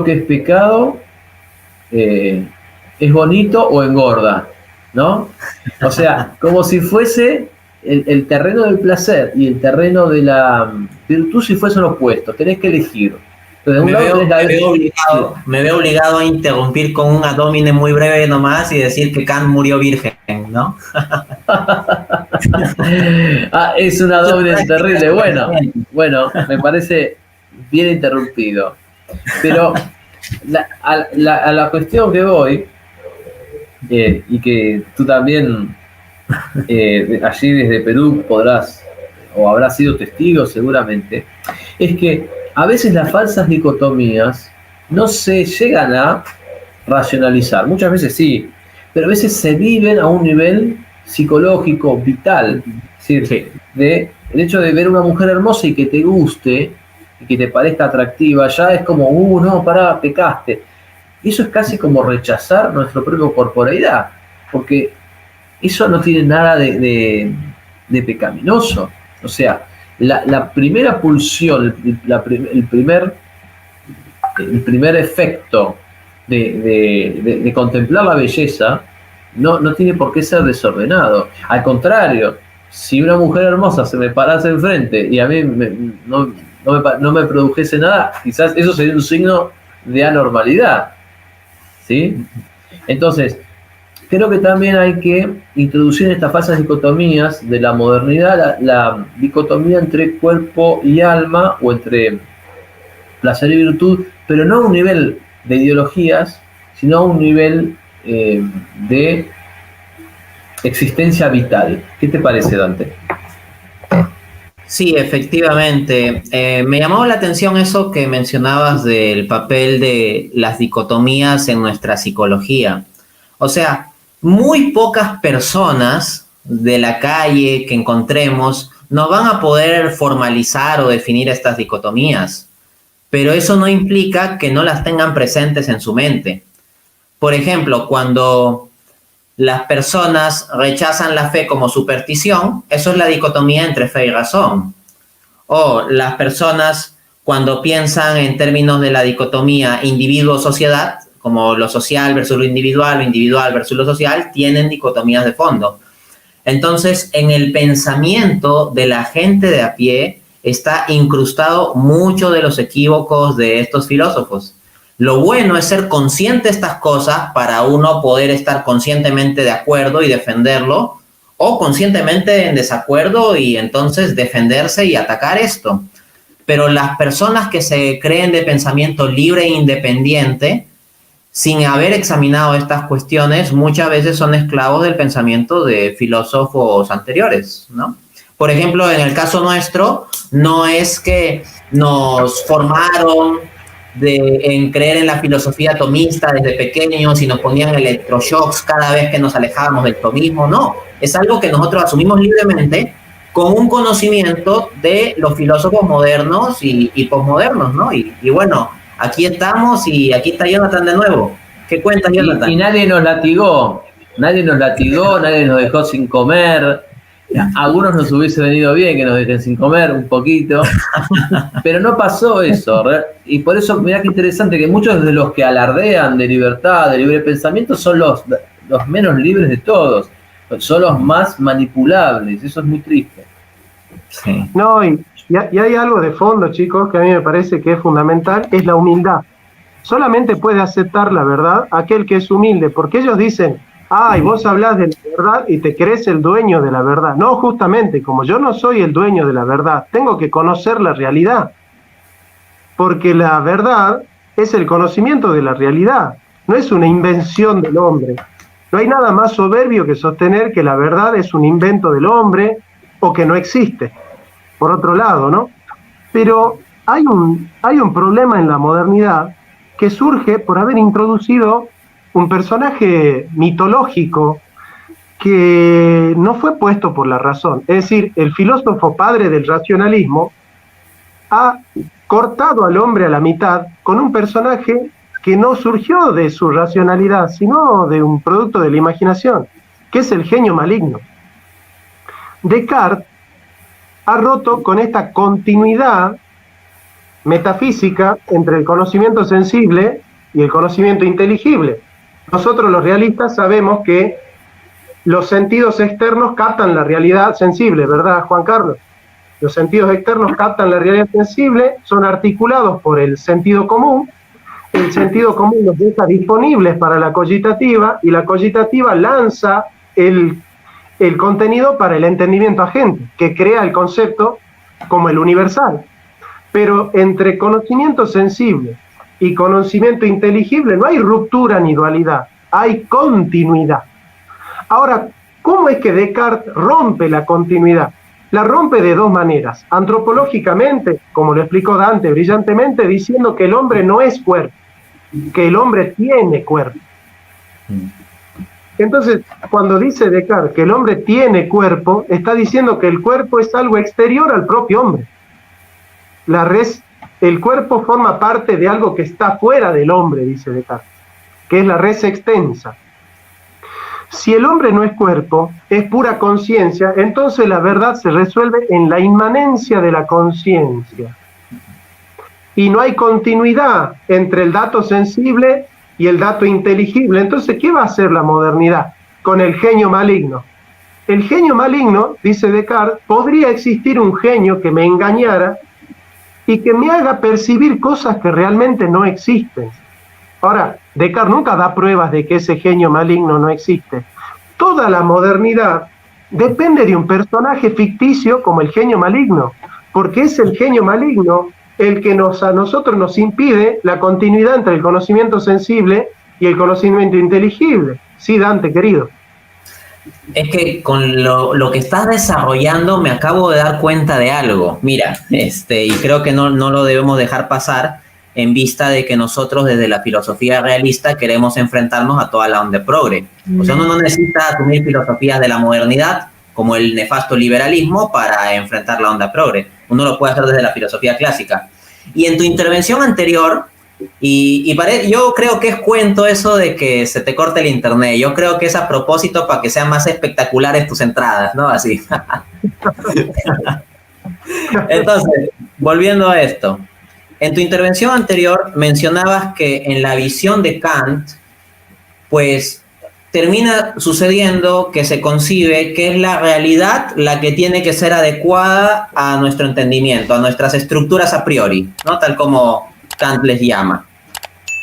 es pecado es bonito o engorda, ¿no? O sea, como si fuese el terreno del placer y el terreno de la virtud si fuesen opuestos, tenés que elegir. Me veo obligado a interrumpir con un ad hominem muy breve nomás y decir que Kant murió virgen, ¿no? Es un ad hominem terrible. Bueno, me parece bien interrumpido. Pero a la cuestión que voy, y que tú también allí desde Perú podrás o habrás sido testigo seguramente, es que a veces las falsas dicotomías no se llegan a racionalizar, muchas veces sí, pero a veces se viven a un nivel psicológico, vital. Es decir, el hecho de ver una mujer hermosa y que te guste, y que te parezca atractiva, ya es como, no, pará, pecaste. Y eso es casi como rechazar nuestra propia corporeidad, porque eso no tiene nada de pecaminoso. O sea, la primera pulsión, el primer efecto de contemplar la belleza no tiene por qué ser desordenado. Al contrario, si una mujer hermosa se me parase enfrente y a mí no me produjese nada, quizás eso sería un signo de anormalidad, ¿sí? Entonces, creo que también hay que introducir en estas falsas dicotomías de la modernidad la dicotomía entre cuerpo y alma o entre placer y virtud, pero no a un nivel de ideologías, sino a un nivel de existencia vital. ¿Qué te parece, Dante? Sí, efectivamente. Me llamó la atención eso que mencionabas del papel de las dicotomías en nuestra psicología. O sea, muy pocas personas de la calle que encontremos nos van a poder formalizar o definir estas dicotomías, pero eso no implica que no las tengan presentes en su mente. Por ejemplo, cuando las personas rechazan la fe como superstición, eso es la dicotomía entre fe y razón. O las personas cuando piensan en términos de la dicotomía individuo-sociedad, como lo social versus lo individual versus lo social, tienen dicotomías de fondo. Entonces, en el pensamiento de la gente de a pie está incrustado mucho de los equívocos de estos filósofos. Lo bueno es ser consciente de estas cosas para uno poder estar conscientemente de acuerdo y defenderlo, o conscientemente en desacuerdo y entonces defenderse y atacar esto. Pero las personas que se creen de pensamiento libre e independiente, sin haber examinado estas cuestiones, muchas veces son esclavos del pensamiento de filósofos anteriores, ¿no? Por ejemplo, en el caso nuestro, no es que nos formaron en creer en la filosofía tomista desde pequeños y nos ponían electroshocks cada vez que nos alejábamos del tomismo, no. Es algo que nosotros asumimos libremente con un conocimiento de los filósofos modernos y posmodernos, ¿no? Y bueno, aquí estamos y aquí está Jonathan de nuevo. ¿Qué cuentas, Jonathan? Y nadie nos latigó, nadie nos dejó sin comer. A algunos nos hubiese venido bien que nos dejen sin comer un poquito, pero no pasó eso. Y por eso, mirá qué interesante que muchos de los que alardean de libertad, de libre pensamiento, son los menos libres de todos, son los más manipulables. Eso es muy triste. Sí. No, y Y hay algo de fondo, chicos, que a mí me parece que es fundamental, es la humildad. Solamente puede aceptar la verdad aquel que es humilde, porque ellos dicen, ay, vos hablás de la verdad y te crees el dueño de la verdad. No, justamente, como yo no soy el dueño de la verdad, tengo que conocer la realidad, porque la verdad es el conocimiento de la realidad, no es una invención del hombre. No hay nada más soberbio que sostener que la verdad es un invento del hombre o que no existe, por otro lado, ¿no? Pero hay un problema en la modernidad que surge por haber introducido un personaje mitológico que no fue puesto por la razón. Es decir, el filósofo padre del racionalismo ha cortado al hombre a la mitad con un personaje que no surgió de su racionalidad, sino de un producto de la imaginación, que es el genio maligno. Descartes ha roto con esta continuidad metafísica entre el conocimiento sensible y el conocimiento inteligible. Nosotros los realistas sabemos que los sentidos externos captan la realidad sensible, ¿verdad, Juan Carlos? Los sentidos externos captan la realidad sensible, son articulados por el sentido común los deja disponibles para la cogitativa y la cogitativa lanza el contenido para el entendimiento agente, que crea el concepto como el universal. Pero entre conocimiento sensible y conocimiento inteligible no hay ruptura ni dualidad, hay continuidad. Ahora, ¿cómo es que Descartes rompe la continuidad? La rompe de dos maneras. Antropológicamente, como lo explicó Dante brillantemente, diciendo que el hombre no es cuerpo, que el hombre tiene cuerpo. Entonces, cuando dice Descartes que el hombre tiene cuerpo, está diciendo que el cuerpo es algo exterior al propio hombre. El cuerpo forma parte de algo que está fuera del hombre, dice Descartes, que es la res extensa. Si el hombre no es cuerpo, es pura conciencia, entonces la verdad se resuelve en la inmanencia de la conciencia. Y no hay continuidad entre el dato sensible y el dato inteligible. Entonces, ¿qué va a hacer la modernidad con el genio maligno? El genio maligno, dice Descartes, podría existir un genio que me engañara y que me haga percibir cosas que realmente no existen. Ahora, Descartes nunca da pruebas de que ese genio maligno no existe. Toda la modernidad depende de un personaje ficticio como el genio maligno, porque es el genio maligno el que a nosotros nos impide la continuidad entre el conocimiento sensible y el conocimiento inteligible. Sí, Dante, querido. Es que con lo que estás desarrollando me acabo de dar cuenta de algo. Mira, y creo que no lo debemos dejar pasar en vista de que nosotros desde la filosofía realista queremos enfrentarnos a toda la onda progre. O sea, uno no necesita asumir filosofías de la modernidad como el nefasto liberalismo para enfrentar la onda progre. Uno lo puede hacer desde la filosofía clásica. Y en tu intervención anterior, yo creo que es cuento eso de que se te corte el internet. Yo creo que es a propósito para que sean más espectaculares tus entradas, ¿no? Así. Entonces, volviendo a esto. En tu intervención anterior mencionabas que en la visión de Kant, pues termina sucediendo que se concibe que es la realidad la que tiene que ser adecuada a nuestro entendimiento, a nuestras estructuras a priori, ¿no? Tal como Kant les llama.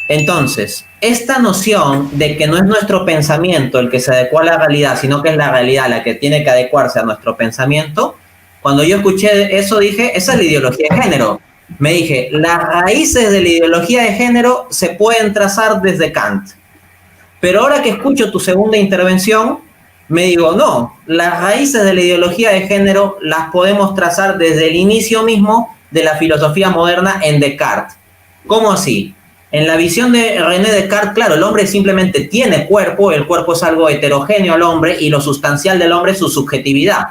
Entonces, esta noción de que no es nuestro pensamiento el que se adecua a la realidad, sino que es la realidad la que tiene que adecuarse a nuestro pensamiento, cuando yo escuché eso dije, esa es la ideología de género. Me dije, las raíces de la ideología de género se pueden trazar desde Kant. Pero ahora que escucho tu segunda intervención, me digo, no, las raíces de la ideología de género las podemos trazar desde el inicio mismo de la filosofía moderna en Descartes. ¿Cómo así? En la visión de René Descartes, claro, el hombre simplemente tiene cuerpo, el cuerpo es algo heterogéneo al hombre y lo sustancial del hombre es su subjetividad.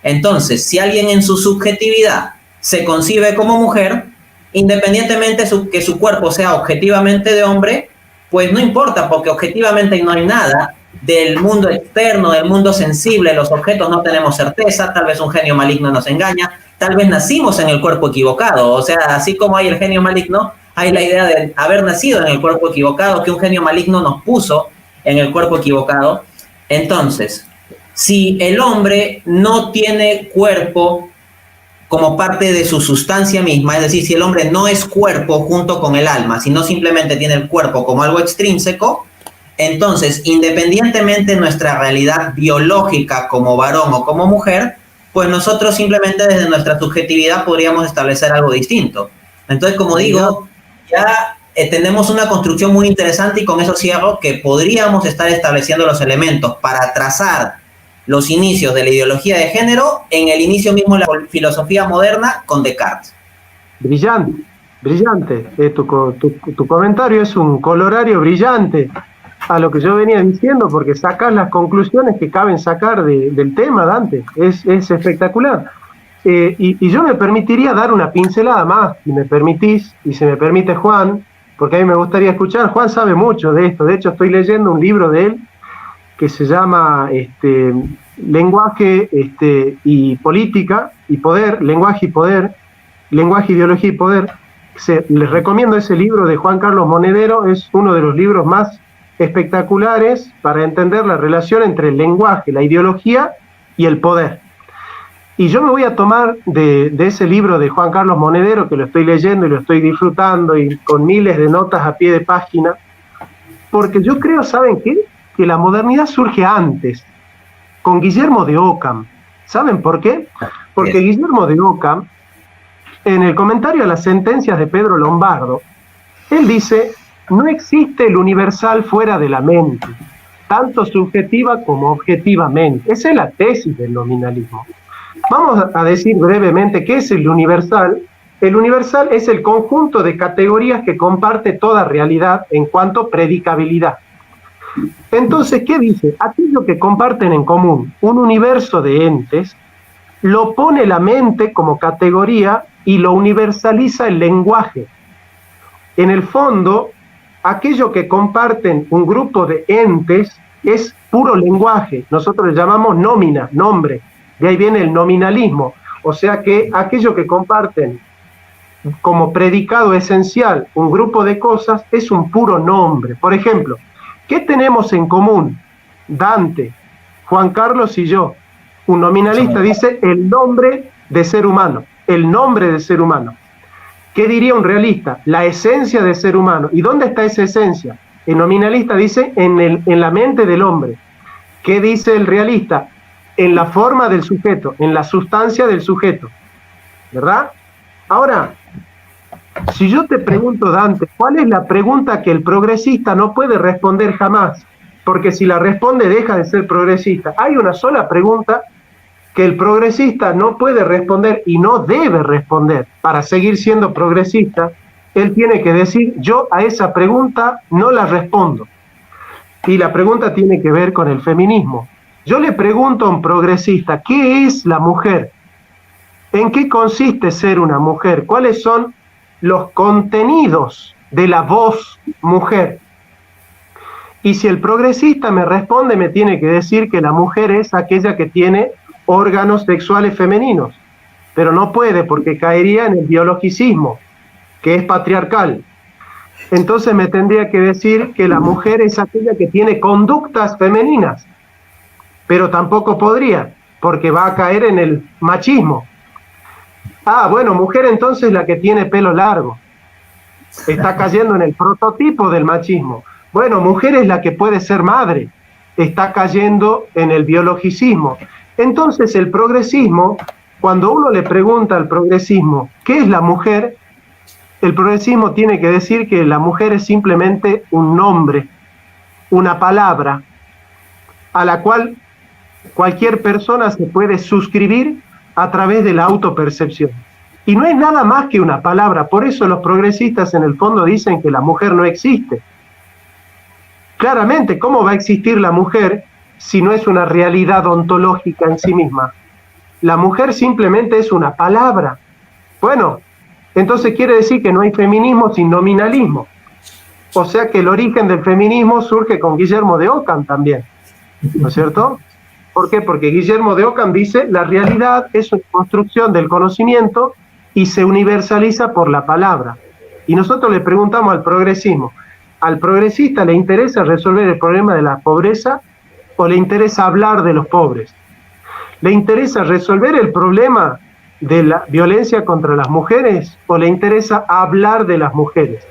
Entonces, si alguien en su subjetividad se concibe como mujer, independientemente que su cuerpo sea objetivamente de hombre, pues no importa, porque objetivamente no hay nada del mundo externo, del mundo sensible, los objetos no tenemos certeza, tal vez un genio maligno nos engaña, tal vez nacimos en el cuerpo equivocado, o sea, así como hay el genio maligno, hay la idea de haber nacido en el cuerpo equivocado, que un genio maligno nos puso en el cuerpo equivocado. Entonces, si el hombre no tiene cuerpo como parte de su sustancia misma, es decir, si el hombre no es cuerpo junto con el alma, sino simplemente tiene el cuerpo como algo extrínseco, entonces, independientemente de nuestra realidad biológica como varón o como mujer, pues nosotros simplemente desde nuestra subjetividad podríamos establecer algo distinto. Entonces, como digo, ya tenemos una construcción muy interesante y con eso cierro que podríamos estar estableciendo los elementos para trazar los inicios de la ideología de género en el inicio mismo de la filosofía moderna con Descartes. Brillante, brillante. Tu comentario es un colorario brillante a lo que yo venía diciendo, porque sacas las conclusiones que caben sacar del tema, Dante. Es espectacular. Y yo me permitiría dar una pincelada más, si me permitís, y si me permite Juan, porque a mí me gustaría escuchar. Juan sabe mucho de esto. De hecho, estoy leyendo un libro de él que se llama Lenguaje y Política y Poder, Lenguaje y Poder, Lenguaje, Ideología y Poder. Les recomiendo ese libro de Juan Carlos Monedero, es uno de los libros más espectaculares para entender la relación entre el lenguaje, la ideología y el poder. Y yo me voy a tomar de ese libro de Juan Carlos Monedero, que lo estoy leyendo y lo estoy disfrutando y con miles de notas a pie de página, porque yo creo, ¿saben qué? Que la modernidad surge antes, con Guillermo de Ockham. ¿Saben por qué? Porque Guillermo de Ockham, en el comentario a las sentencias de Pedro Lombardo, él dice: no existe el universal fuera de la mente, tanto subjetiva como objetivamente. Esa es la tesis del nominalismo. Vamos a decir brevemente qué es el universal. El universal es el conjunto de categorías que comparte toda realidad en cuanto a predicabilidad. Entonces, ¿qué dice? Aquello que comparten en común, un universo de entes, lo pone la mente como categoría y lo universaliza el lenguaje. En el fondo, aquello que comparten un grupo de entes es puro lenguaje. Nosotros le llamamos nómina, nombre. De ahí viene el nominalismo. O sea que aquello que comparten como predicado esencial un grupo de cosas es un puro nombre. Por ejemplo, ¿qué tenemos en común Dante, Juan Carlos y yo? Un nominalista dice el nombre de ser humano, el nombre de ser humano. ¿Qué diría un realista? La esencia de ser humano. ¿Y dónde está esa esencia? El nominalista dice en la mente del hombre. ¿Qué dice el realista? En la forma del sujeto, en la sustancia del sujeto. ¿Verdad? Ahora, si yo te pregunto, Dante, ¿cuál es la pregunta que el progresista no puede responder jamás? Porque si la responde deja de ser progresista. Hay una sola pregunta que el progresista no puede responder y no debe responder para seguir siendo progresista. Él tiene que decir: yo a esa pregunta no la respondo. Y la pregunta tiene que ver con el feminismo. Yo le pregunto a un progresista: ¿qué es la mujer? ¿En qué consiste ser una mujer? ¿Cuáles son los contenidos de la voz mujer? Y si el progresista me responde, me tiene que decir que la mujer es aquella que tiene órganos sexuales femeninos, pero no puede, porque caería en el biologicismo, que es patriarcal. Entonces me tendría que decir que la mujer es aquella que tiene conductas femeninas, pero tampoco podría, porque va a caer en el machismo. Ah, bueno, mujer entonces la que tiene pelo largo. Está cayendo en el prototipo del machismo. Bueno, mujer es la que puede ser madre. Está cayendo en el biologicismo. Entonces el progresismo, cuando uno le pregunta al progresismo ¿qué es la mujer?, el progresismo tiene que decir que la mujer es simplemente un nombre, una palabra, a la cual cualquier persona se puede suscribir a través de la autopercepción. Y no es nada más que una palabra. Por eso los progresistas en el fondo dicen que la mujer no existe. Claramente, ¿cómo va a existir la mujer si no es una realidad ontológica en sí misma? La mujer simplemente es una palabra. Bueno, entonces quiere decir que no hay feminismo sin nominalismo. O sea que el origen del feminismo surge con Guillermo de Ockham también, ¿no es cierto? ¿Por qué? Porque Guillermo de Ockham dice: la realidad es una construcción del conocimiento y se universaliza por la palabra. Y nosotros le preguntamos al progresismo: ¿al progresista le interesa resolver el problema de la pobreza o le interesa hablar de los pobres? ¿Le interesa resolver el problema de la violencia contra las mujeres o le interesa hablar de las mujeres?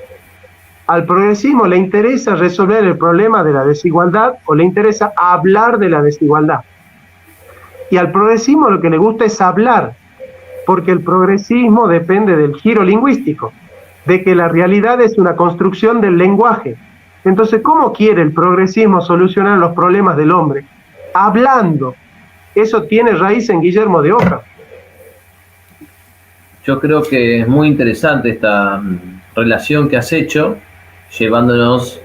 ¿Al progresismo le interesa resolver el problema de la desigualdad o le interesa hablar de la desigualdad? Y al progresismo lo que le gusta es hablar, porque el progresismo depende del giro lingüístico, de que la realidad es una construcción del lenguaje. Entonces, ¿cómo quiere el progresismo solucionar los problemas del hombre? Hablando. Eso tiene raíz en Guillermo de Oca. Yo creo que es muy interesante esta relación que has hecho, llevándonos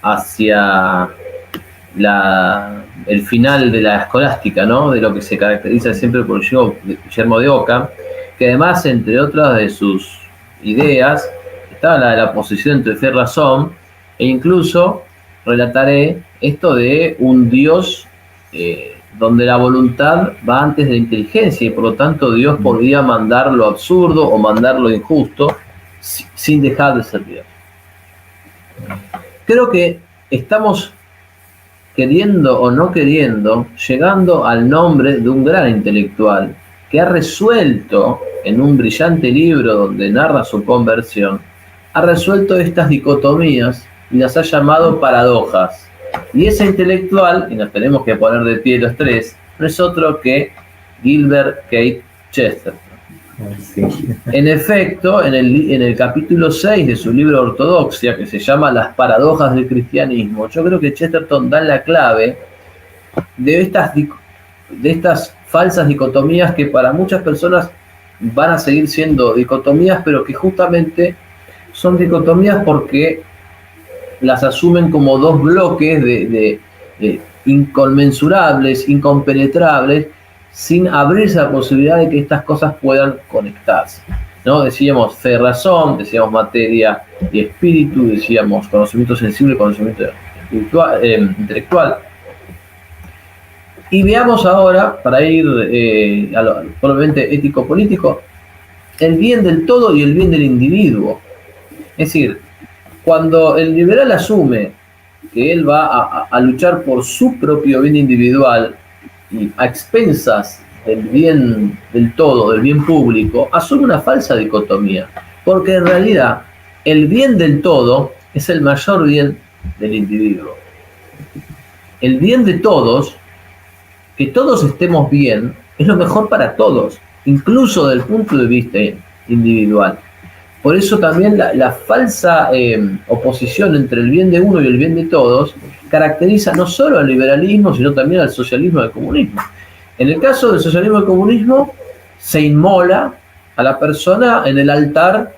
hacia el final de la escolástica, ¿no? De lo que se caracteriza siempre por Guillermo de Oca, que además, entre otras de sus ideas, estaba la de la oposición entre fe y razón, e incluso relataré esto de un Dios donde la voluntad va antes de la inteligencia y por lo tanto Dios podía mandar lo absurdo o mandar lo injusto sin dejar de ser Dios. Creo que estamos, queriendo o no queriendo, llegando al nombre de un gran intelectual que ha resuelto, en un brillante libro donde narra su conversión, ha resuelto estas dicotomías y las ha llamado paradojas. Y ese intelectual, y nos tenemos que poner de pie los tres, no es otro que Gilbert Keith Chesterton. Sí. En efecto, en el capítulo 6 de su libro Ortodoxia, que se llama Las paradojas del cristianismo, yo creo que Chesterton da la clave de estas falsas dicotomías que para muchas personas van a seguir siendo dicotomías, pero que justamente son dicotomías porque las asumen como dos bloques de inconmensurables, incompenetrables, sin abrirse a la posibilidad de que estas cosas puedan conectarse, ¿no? Decíamos fe, razón, decíamos materia y espíritu, decíamos conocimiento sensible, conocimiento intelectual. Y veamos ahora, para ir a lo probablemente ético-político, el bien del todo y el bien del individuo. Es decir, cuando el liberal asume que él va a luchar por su propio bien individual y a expensas del bien del todo, del bien público, asume una falsa dicotomía, porque en realidad el bien del todo es el mayor bien del individuo. El bien de todos, que todos estemos bien, es lo mejor para todos, incluso desde el punto de vista individual. Por eso también la falsa oposición entre el bien de uno y el bien de todos caracteriza no solo al liberalismo, sino también al socialismo y al comunismo. En el caso del socialismo y el comunismo, se inmola a la persona en el altar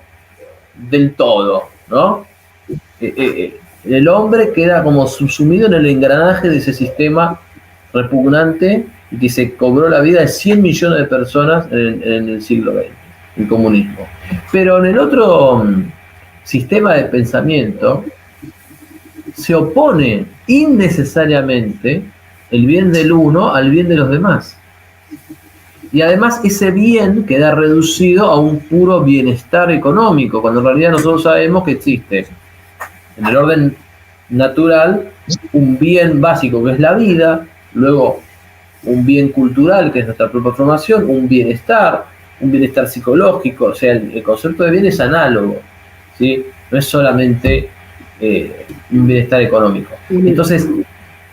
del todo, ¿no? El hombre queda como subsumido en el engranaje de ese sistema repugnante y que se cobró la vida de 100 millones de personas en el siglo XX, el comunismo. Pero en el otro sistema de pensamiento se opone innecesariamente el bien del uno al bien de los demás. Y además ese bien queda reducido a un puro bienestar económico, cuando en realidad nosotros sabemos que existe en el orden natural un bien básico que es la vida, luego un bien cultural que es nuestra propia formación, un bienestar psicológico, o sea, el concepto de bien es análogo, ¿sí? No es solamente un bienestar económico. Entonces,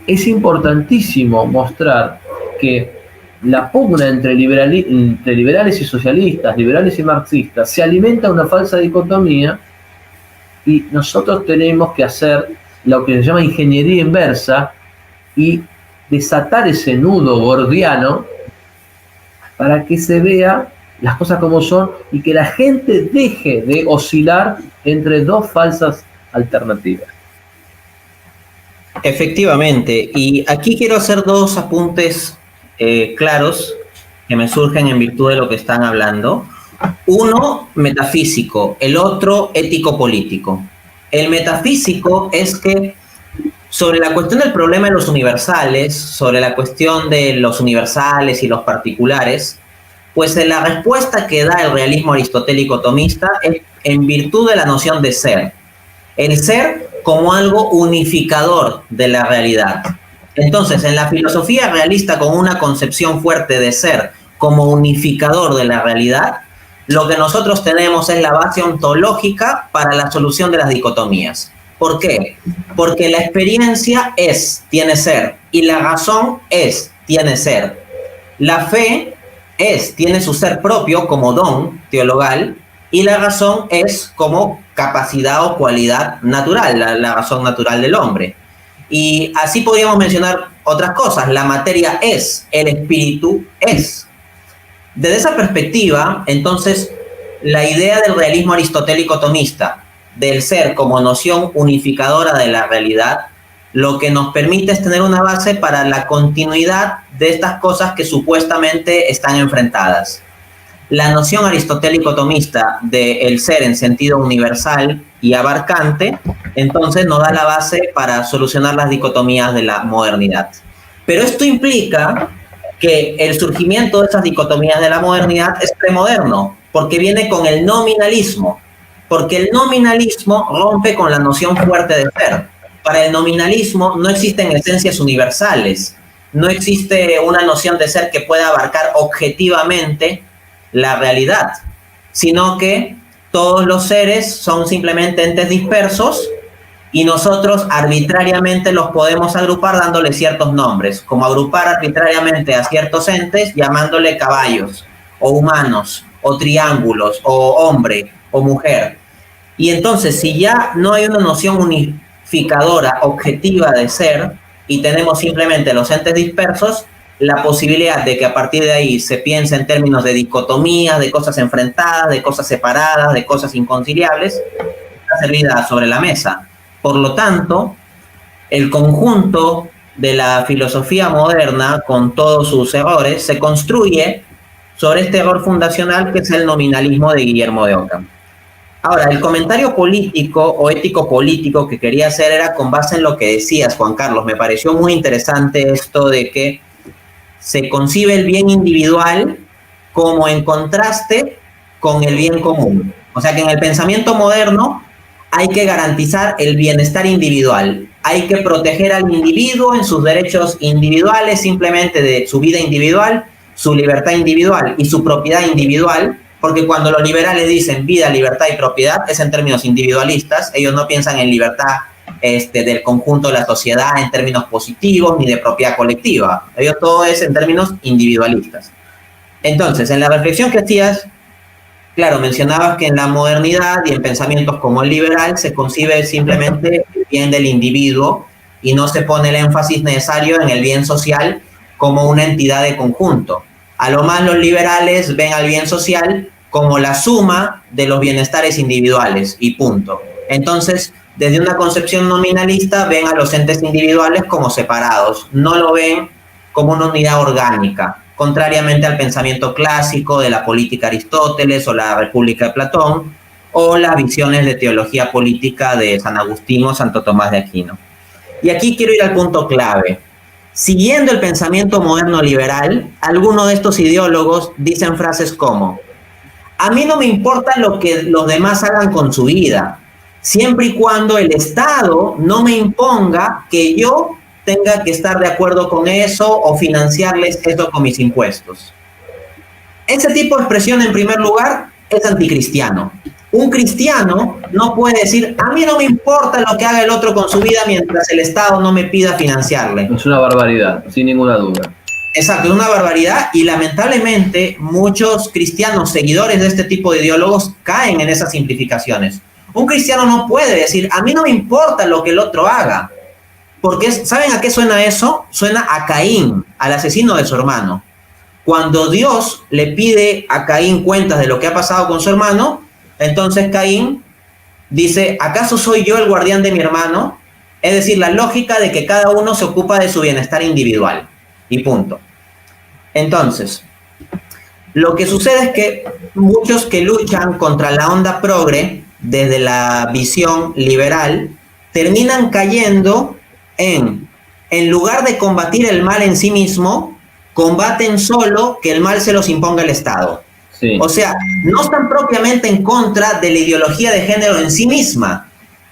es importantísimo mostrar que la pugna entre liberales y socialistas, liberales y marxistas, se alimenta de una falsa dicotomía y nosotros tenemos que hacer lo que se llama ingeniería inversa y desatar ese nudo gordiano para que se vea las cosas como son y que la gente deje de oscilar entre dos falsas alternativas. Efectivamente, y aquí quiero hacer dos apuntes claros que me surgen en virtud de lo que están hablando. Uno, metafísico, el otro, ético-político. El metafísico es que sobre la cuestión del problema de los universales, sobre la cuestión de los universales y los particulares, pues la respuesta que da el realismo aristotélico tomista es en virtud de la noción de ser. El ser como algo unificador de la realidad. Entonces, en la filosofía realista con una concepción fuerte de ser como unificador de la realidad, lo que nosotros tenemos es la base ontológica para la solución de las dicotomías. ¿Por qué? Porque la experiencia tiene ser, y la razón tiene ser. La fe tiene su ser propio como don teologal, y la razón es como capacidad o cualidad natural, la razón natural del hombre. Y así podríamos mencionar otras cosas. La materia es, el espíritu es. Desde esa perspectiva, entonces, la idea del realismo aristotélico tomista, del ser como noción unificadora de la realidad, lo que nos permite es tener una base para la continuidad de estas cosas que supuestamente están enfrentadas. La noción aristotélico-tomista del ser en sentido universal y abarcante, entonces nos da la base para solucionar las dicotomías de la modernidad. Pero esto implica que el surgimiento de esas dicotomías de la modernidad es premoderno, porque viene con el nominalismo, porque el nominalismo rompe con la noción fuerte de ser. Para el nominalismo no existen esencias universales, no existe una noción de ser que pueda abarcar objetivamente la realidad, sino que todos los seres son simplemente entes dispersos y nosotros arbitrariamente los podemos agrupar dándole ciertos nombres, como agrupar arbitrariamente a ciertos entes llamándole caballos, o humanos, o triángulos, o hombre, o mujer. Y entonces, si ya no hay una noción unificadora objetiva de ser y tenemos simplemente los entes dispersos, la posibilidad de que a partir de ahí se piense en términos de dicotomías, de cosas enfrentadas, de cosas separadas, de cosas inconciliables, está servida sobre la mesa. Por lo tanto, el conjunto de la filosofía moderna, con todos sus errores, se construye sobre este error fundacional que es el nominalismo de Guillermo de Ockham. Ahora, el comentario político o ético-político que quería hacer era con base en lo que decías, Juan Carlos. Me pareció muy interesante esto de que se concibe el bien individual como en contraste con el bien común. O sea que en el pensamiento moderno hay que garantizar el bienestar individual. Hay que proteger al individuo en sus derechos individuales, simplemente de su vida individual, su libertad individual y su propiedad individual, porque cuando los liberales dicen vida, libertad y propiedad, es en términos individualistas. Ellos no piensan en libertad del conjunto de la sociedad en términos positivos ni de propiedad colectiva. Ellos todo es en términos individualistas. Entonces, en la reflexión que hacías, claro, mencionabas que en la modernidad y en pensamientos como el liberal se concibe simplemente el bien del individuo y no se pone el énfasis necesario en el bien social como una entidad de conjunto. A lo más los liberales ven al bien social como la suma de los bienestares individuales y punto. Entonces, desde una concepción nominalista ven a los entes individuales como separados, no lo ven como una unidad orgánica, contrariamente al pensamiento clásico de la política de Aristóteles o la República de Platón, o las visiones de teología política de San Agustín o Santo Tomás de Aquino. Y aquí quiero ir al punto clave. Siguiendo el pensamiento moderno liberal, algunos de estos ideólogos dicen frases como: a mí no me importa lo que los demás hagan con su vida, siempre y cuando el Estado no me imponga que yo tenga que estar de acuerdo con eso o financiarles eso con mis impuestos. Ese tipo de expresión, en primer lugar, es anticristiano. Un cristiano no puede decir, a mí no me importa lo que haga el otro con su vida mientras el Estado no me pida financiarle. Es una barbaridad, sin ninguna duda. Exacto, es una barbaridad, y lamentablemente muchos cristianos seguidores de este tipo de ideólogos caen en esas simplificaciones. Un cristiano no puede decir, a mí no me importa lo que el otro haga. Porque, ¿saben a qué suena eso? Suena a Caín, al asesino de su hermano. Cuando Dios le pide a Caín cuentas de lo que ha pasado con su hermano, entonces Caín dice, ¿acaso soy yo el guardián de mi hermano? Es decir, la lógica de que cada uno se ocupa de su bienestar individual. Y punto. Entonces, lo que sucede es que muchos que luchan contra la onda progre, desde la visión liberal, terminan cayendo en lugar de combatir el mal en sí mismo, combaten solo que el mal se los imponga el Estado. Sí. O sea, no están propiamente en contra de la ideología de género en sí misma,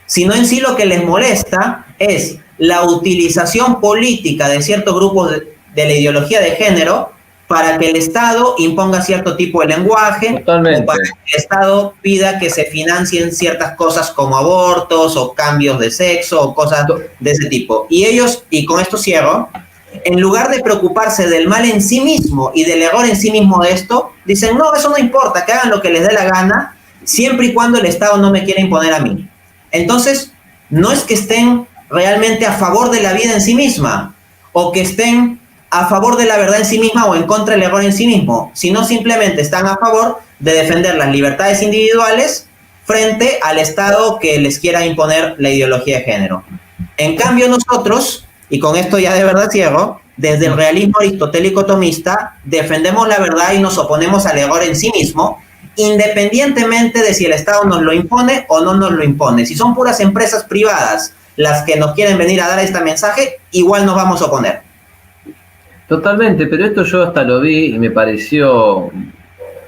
sino en sí lo que les molesta es la utilización política de ciertos grupos de la ideología de género para que el Estado imponga cierto tipo de lenguaje, Totalmente. o para que el Estado pida que se financien ciertas cosas como abortos o cambios de sexo o cosas de ese tipo. Y ellos, y con esto cierro, en lugar de preocuparse del mal en sí mismo y del error en sí mismo de esto, dicen, no, eso no importa, que hagan lo que les dé la gana, siempre y cuando el Estado no me quiera imponer a mí. Entonces, no es que estén realmente a favor de la vida en sí misma, o que estén a favor de la verdad en sí misma o en contra del error en sí mismo, sino simplemente están a favor de defender las libertades individuales frente al Estado que les quiera imponer la ideología de género. En cambio nosotros, y con esto ya de verdad cierro, desde el realismo aristotélico tomista, defendemos la verdad y nos oponemos al error en sí mismo, independientemente de si el Estado nos lo impone o no nos lo impone. Si son puras empresas privadas las que nos quieren venir a dar este mensaje, igual nos vamos a oponer. Totalmente, pero esto yo hasta lo vi y me pareció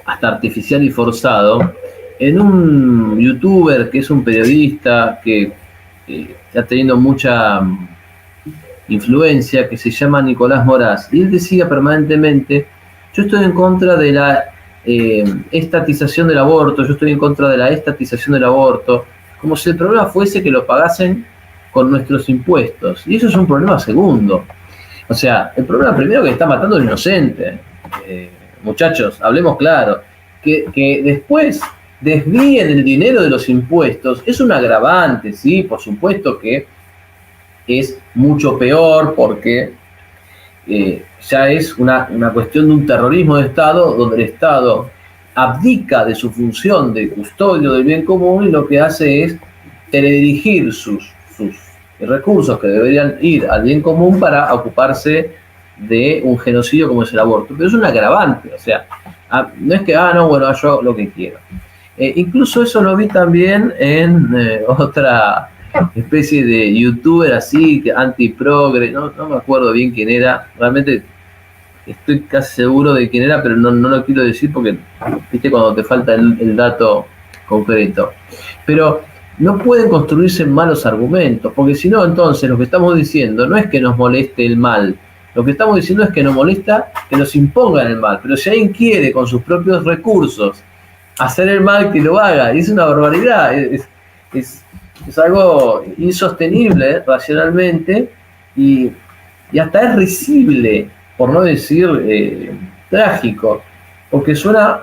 hasta artificial y forzado en un youtuber que es un periodista que está teniendo mucha influencia, que se llama Nicolás Moraz, y él decía permanentemente, yo estoy en contra de la estatización del aborto, yo estoy en contra de la estatización del aborto, como si el problema fuese que lo pagasen con nuestros impuestos, y eso es un problema segundo. O sea, el problema primero que está matando al inocente. Muchachos, hablemos claro. Que después desvíen el dinero de los impuestos es un agravante, ¿sí? Por supuesto que es mucho peor porque ya es una cuestión de un terrorismo de Estado donde el Estado abdica de su función de custodio del bien común y lo que hace es teledirigir sus recursos que deberían ir al bien común para ocuparse de un genocidio como es el aborto. Pero es un agravante, o sea, no es que, no, bueno, yo lo que quiero. Incluso eso lo vi también en otra especie de youtuber así, anti-progre, no me acuerdo bien quién era, realmente estoy casi seguro de quién era, pero no lo quiero decir porque, viste, cuando te falta el dato concreto. Pero no pueden construirse malos argumentos, porque si no, entonces lo que estamos diciendo no es que nos moleste el mal, lo que estamos diciendo es que nos molesta que nos impongan el mal, pero si alguien quiere con sus propios recursos hacer el mal, que lo haga, y es una barbaridad, es algo insostenible racionalmente y hasta es risible, por no decir trágico, porque suena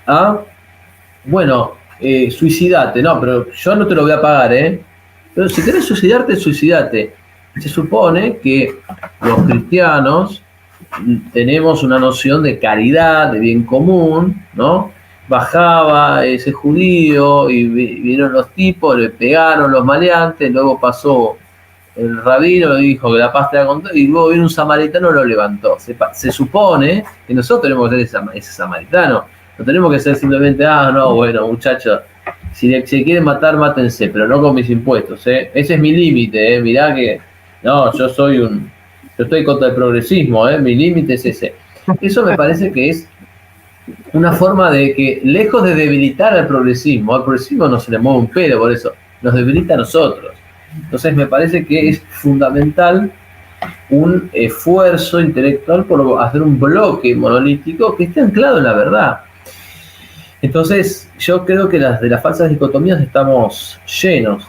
a, bueno, suicidate, no, pero yo no te lo voy a pagar, pero si querés suicidarte, suicidate. Se supone que los cristianos tenemos una noción de caridad, de bien común, ¿no? Bajaba ese judío y vinieron los tipos, le pegaron los maleantes, luego pasó el rabino, le dijo que la paz te la contó, y luego vino un samaritano y lo levantó. Se supone que nosotros tenemos que ser ese samaritano. No tenemos que ser simplemente, no, bueno, muchachos, si quieren matar, mátense, pero no con mis impuestos, Ese es mi límite, mirá que, no, yo estoy contra el progresismo, mi límite es ese. Eso me parece que es una forma de que, lejos de debilitar al progresismo no se le mueve un pedo, por eso, nos debilita a nosotros. Entonces me parece que es fundamental un esfuerzo intelectual por hacer un bloque monolítico que esté anclado en la verdad. Entonces, yo creo que de las falsas dicotomías estamos llenos,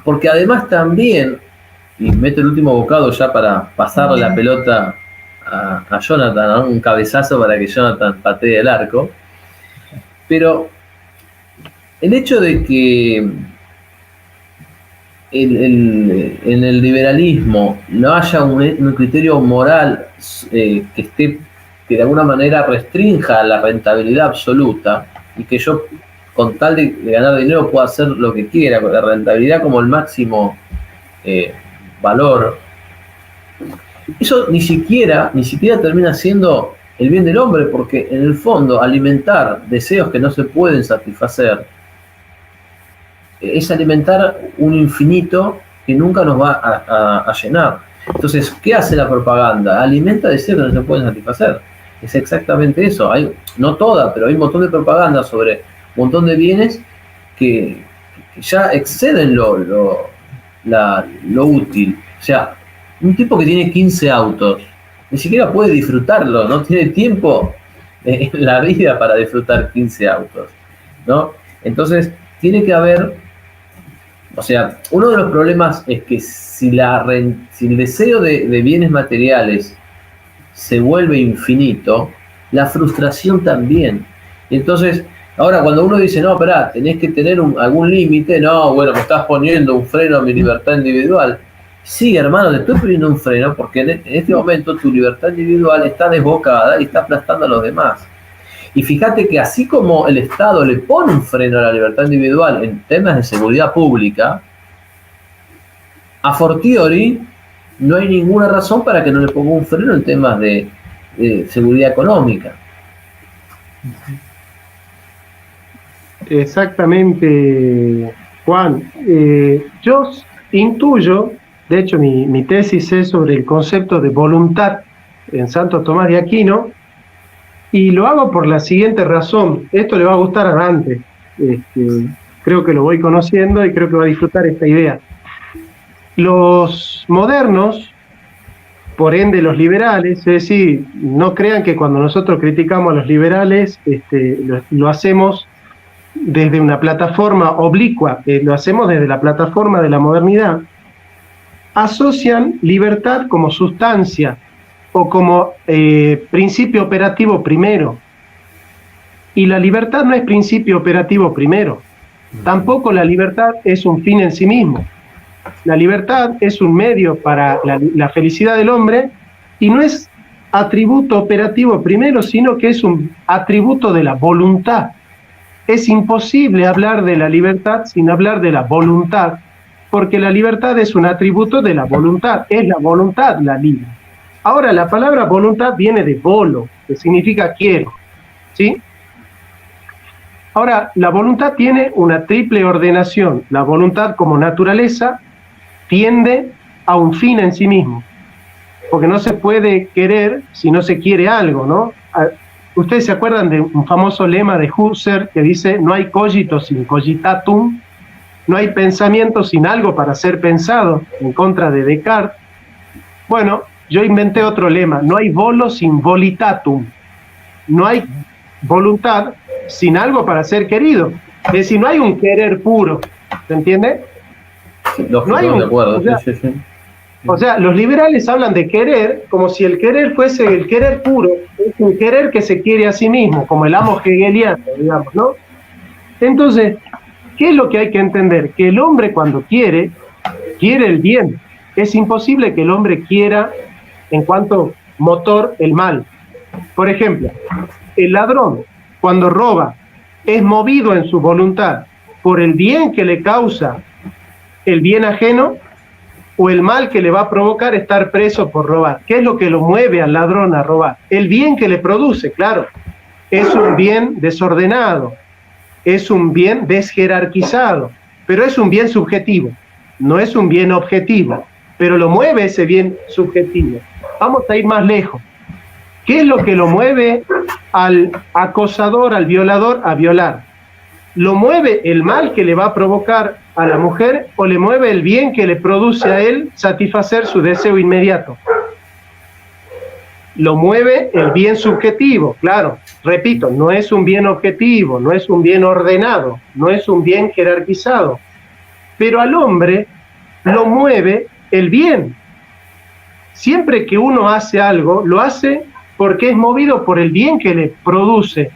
porque además también, y meto el último bocado ya para pasar la pelota a Jonathan, ¿no? Un cabezazo para que Jonathan patee el arco, pero el hecho de que en el liberalismo no haya un criterio moral que de alguna manera restrinja la rentabilidad absoluta y que yo con tal de ganar dinero pueda hacer lo que quiera, con la rentabilidad como el máximo valor, eso ni siquiera termina siendo el bien del hombre, porque en el fondo alimentar deseos que no se pueden satisfacer es alimentar un infinito que nunca nos va a llenar. Entonces, ¿qué hace la propaganda? Alimenta deseos que no se pueden satisfacer. Es exactamente eso. No toda, pero hay un montón de propaganda sobre un montón de bienes que ya exceden lo útil. O sea, un tipo que tiene 15 autos, ni siquiera puede disfrutarlo, no tiene tiempo en la vida para disfrutar 15 autos, ¿no? Entonces, tiene que haber, o sea, uno de los problemas es que si el deseo de bienes materiales se vuelve infinito, la frustración también. Entonces, ahora cuando uno dice, no, esperá, tenés que tener algún límite, no, bueno, me estás poniendo un freno a mi libertad individual. Sí, hermano, te estoy poniendo un freno porque en este momento tu libertad individual está desbocada y está aplastando a los demás. Y fíjate que así como el Estado le pone un freno a la libertad individual en temas de seguridad pública, a fortiori no hay ninguna razón para que no le ponga un freno en temas de seguridad económica. Exactamente, Juan. Yo intuyo, de hecho mi tesis es sobre el concepto de voluntad en Santo Tomás de Aquino, y lo hago por la siguiente razón. Esto le va a gustar a Dante. Creo que lo voy conociendo y creo que va a disfrutar esta idea. Los modernos, por ende los liberales, es decir, no crean que cuando nosotros criticamos a los liberales lo hacemos desde una plataforma oblicua, lo hacemos desde la plataforma de la modernidad, asocian libertad como sustancia o como principio operativo primero. Y la libertad no es principio operativo primero. Tampoco la libertad es un fin en sí mismo. La libertad es un medio para la felicidad del hombre y no es atributo operativo primero, sino que es un atributo de la voluntad. Es imposible hablar de la libertad sin hablar de la voluntad, porque la libertad es un atributo de la voluntad, es la voluntad la libre. Ahora, la palabra voluntad viene de volo, que significa quiero, ¿sí? Ahora, la voluntad tiene una triple ordenación. La voluntad como naturaleza tiende a un fin en sí mismo, porque no se puede querer si no se quiere algo, ¿no? Ustedes se acuerdan de un famoso lema de Husserl que dice: no hay cogito sin cogitatum, no hay pensamiento sin algo para ser pensado, en contra de Descartes. Bueno, yo inventé otro lema: no hay volo sin volitatum, no hay voluntad sin algo para ser querido. Es decir, no hay un querer puro, ¿se entiende? No hay un, de acuerdo, sí. O sea, los liberales hablan de querer como si el querer fuese el querer puro, es un querer que se quiere a sí mismo, como el amo hegeliano, digamos, ¿no? Entonces, ¿qué es lo que hay que entender? Que el hombre cuando quiere el bien. Es imposible que el hombre quiera, en cuanto motor, el mal. Por ejemplo, el ladrón, cuando roba, es movido en su voluntad por el bien que le causa el bien ajeno o el mal que le va a provocar estar preso por robar. ¿Qué es lo que lo mueve al ladrón a robar? El bien que le produce, claro. Es un bien desordenado, es un bien desjerarquizado, pero es un bien subjetivo, no es un bien objetivo, pero lo mueve ese bien subjetivo. Vamos a ir más lejos. ¿Qué es lo que lo mueve al acosador, al violador, a violar? ¿Lo mueve el mal que le va a provocar a la mujer o le mueve el bien que le produce a él satisfacer su deseo inmediato? Lo mueve el bien subjetivo, claro. Repito, no es un bien objetivo, no es un bien ordenado, no es un bien jerarquizado. Pero al hombre lo mueve el bien. Siempre que uno hace algo, lo hace porque es movido por el bien que le produce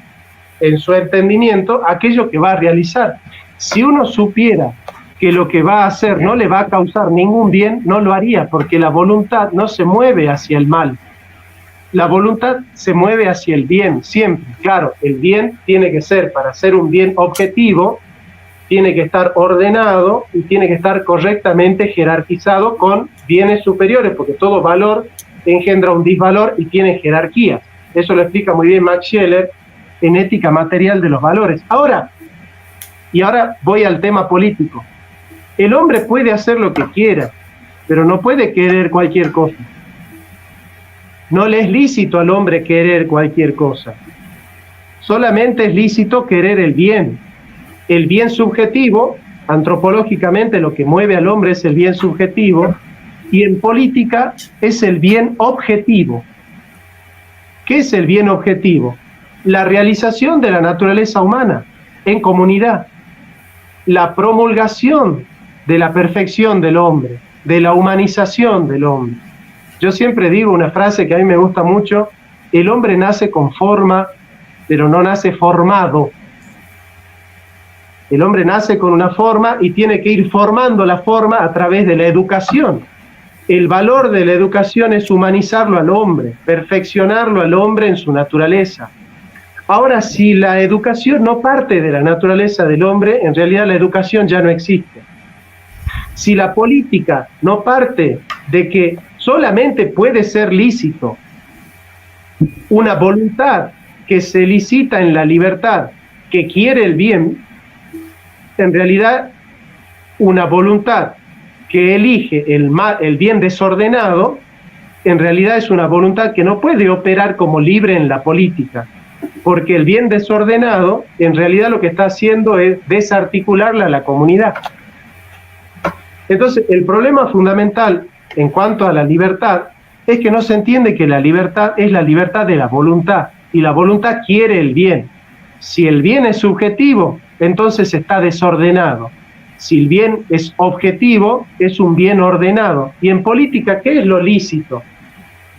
en su entendimiento aquello que va a realizar. Si uno supiera que lo que va a hacer no le va a causar ningún bien, no lo haría, porque la voluntad no se mueve hacia el mal. La voluntad se mueve hacia el bien, siempre. Claro, el bien tiene que ser, para ser un bien objetivo, tiene que estar ordenado y tiene que estar correctamente jerarquizado con bienes superiores, porque todo valor engendra un disvalor y tiene jerarquía. Eso lo explica muy bien Max Scheler en Ética Material de los Valores. Ahora voy al tema político. El hombre puede hacer lo que quiera, pero no puede querer cualquier cosa. No le es lícito al hombre querer cualquier cosa. Solamente es lícito querer el bien. El bien subjetivo, antropológicamente lo que mueve al hombre es el bien subjetivo, y en política es el bien objetivo. ¿Qué es el bien objetivo? La realización de la naturaleza humana en comunidad, la promulgación de la perfección del hombre, de la humanización del hombre. Yo siempre digo una frase que a mí me gusta mucho: el hombre nace con forma, pero no nace formado. El hombre nace con una forma y tiene que ir formando la forma a través de la educación. El valor de la educación es humanizarlo al hombre, perfeccionarlo al hombre en su naturaleza. Ahora, si la educación no parte de la naturaleza del hombre, en realidad la educación ya no existe. Si la política no parte de que solamente puede ser lícito una voluntad que se licita en la libertad, que quiere el bien, en realidad una voluntad que elige el bien desordenado, en realidad es una voluntad que no puede operar como libre en la política, porque el bien desordenado en realidad lo que está haciendo es desarticularla a la comunidad. Entonces, el problema fundamental en cuanto a la libertad es que no se entiende que la libertad es la libertad de la voluntad, y la voluntad quiere el bien. Si el bien es subjetivo, entonces está desordenado. Si el bien es objetivo, es un bien ordenado. Y en política, ¿qué es lo lícito?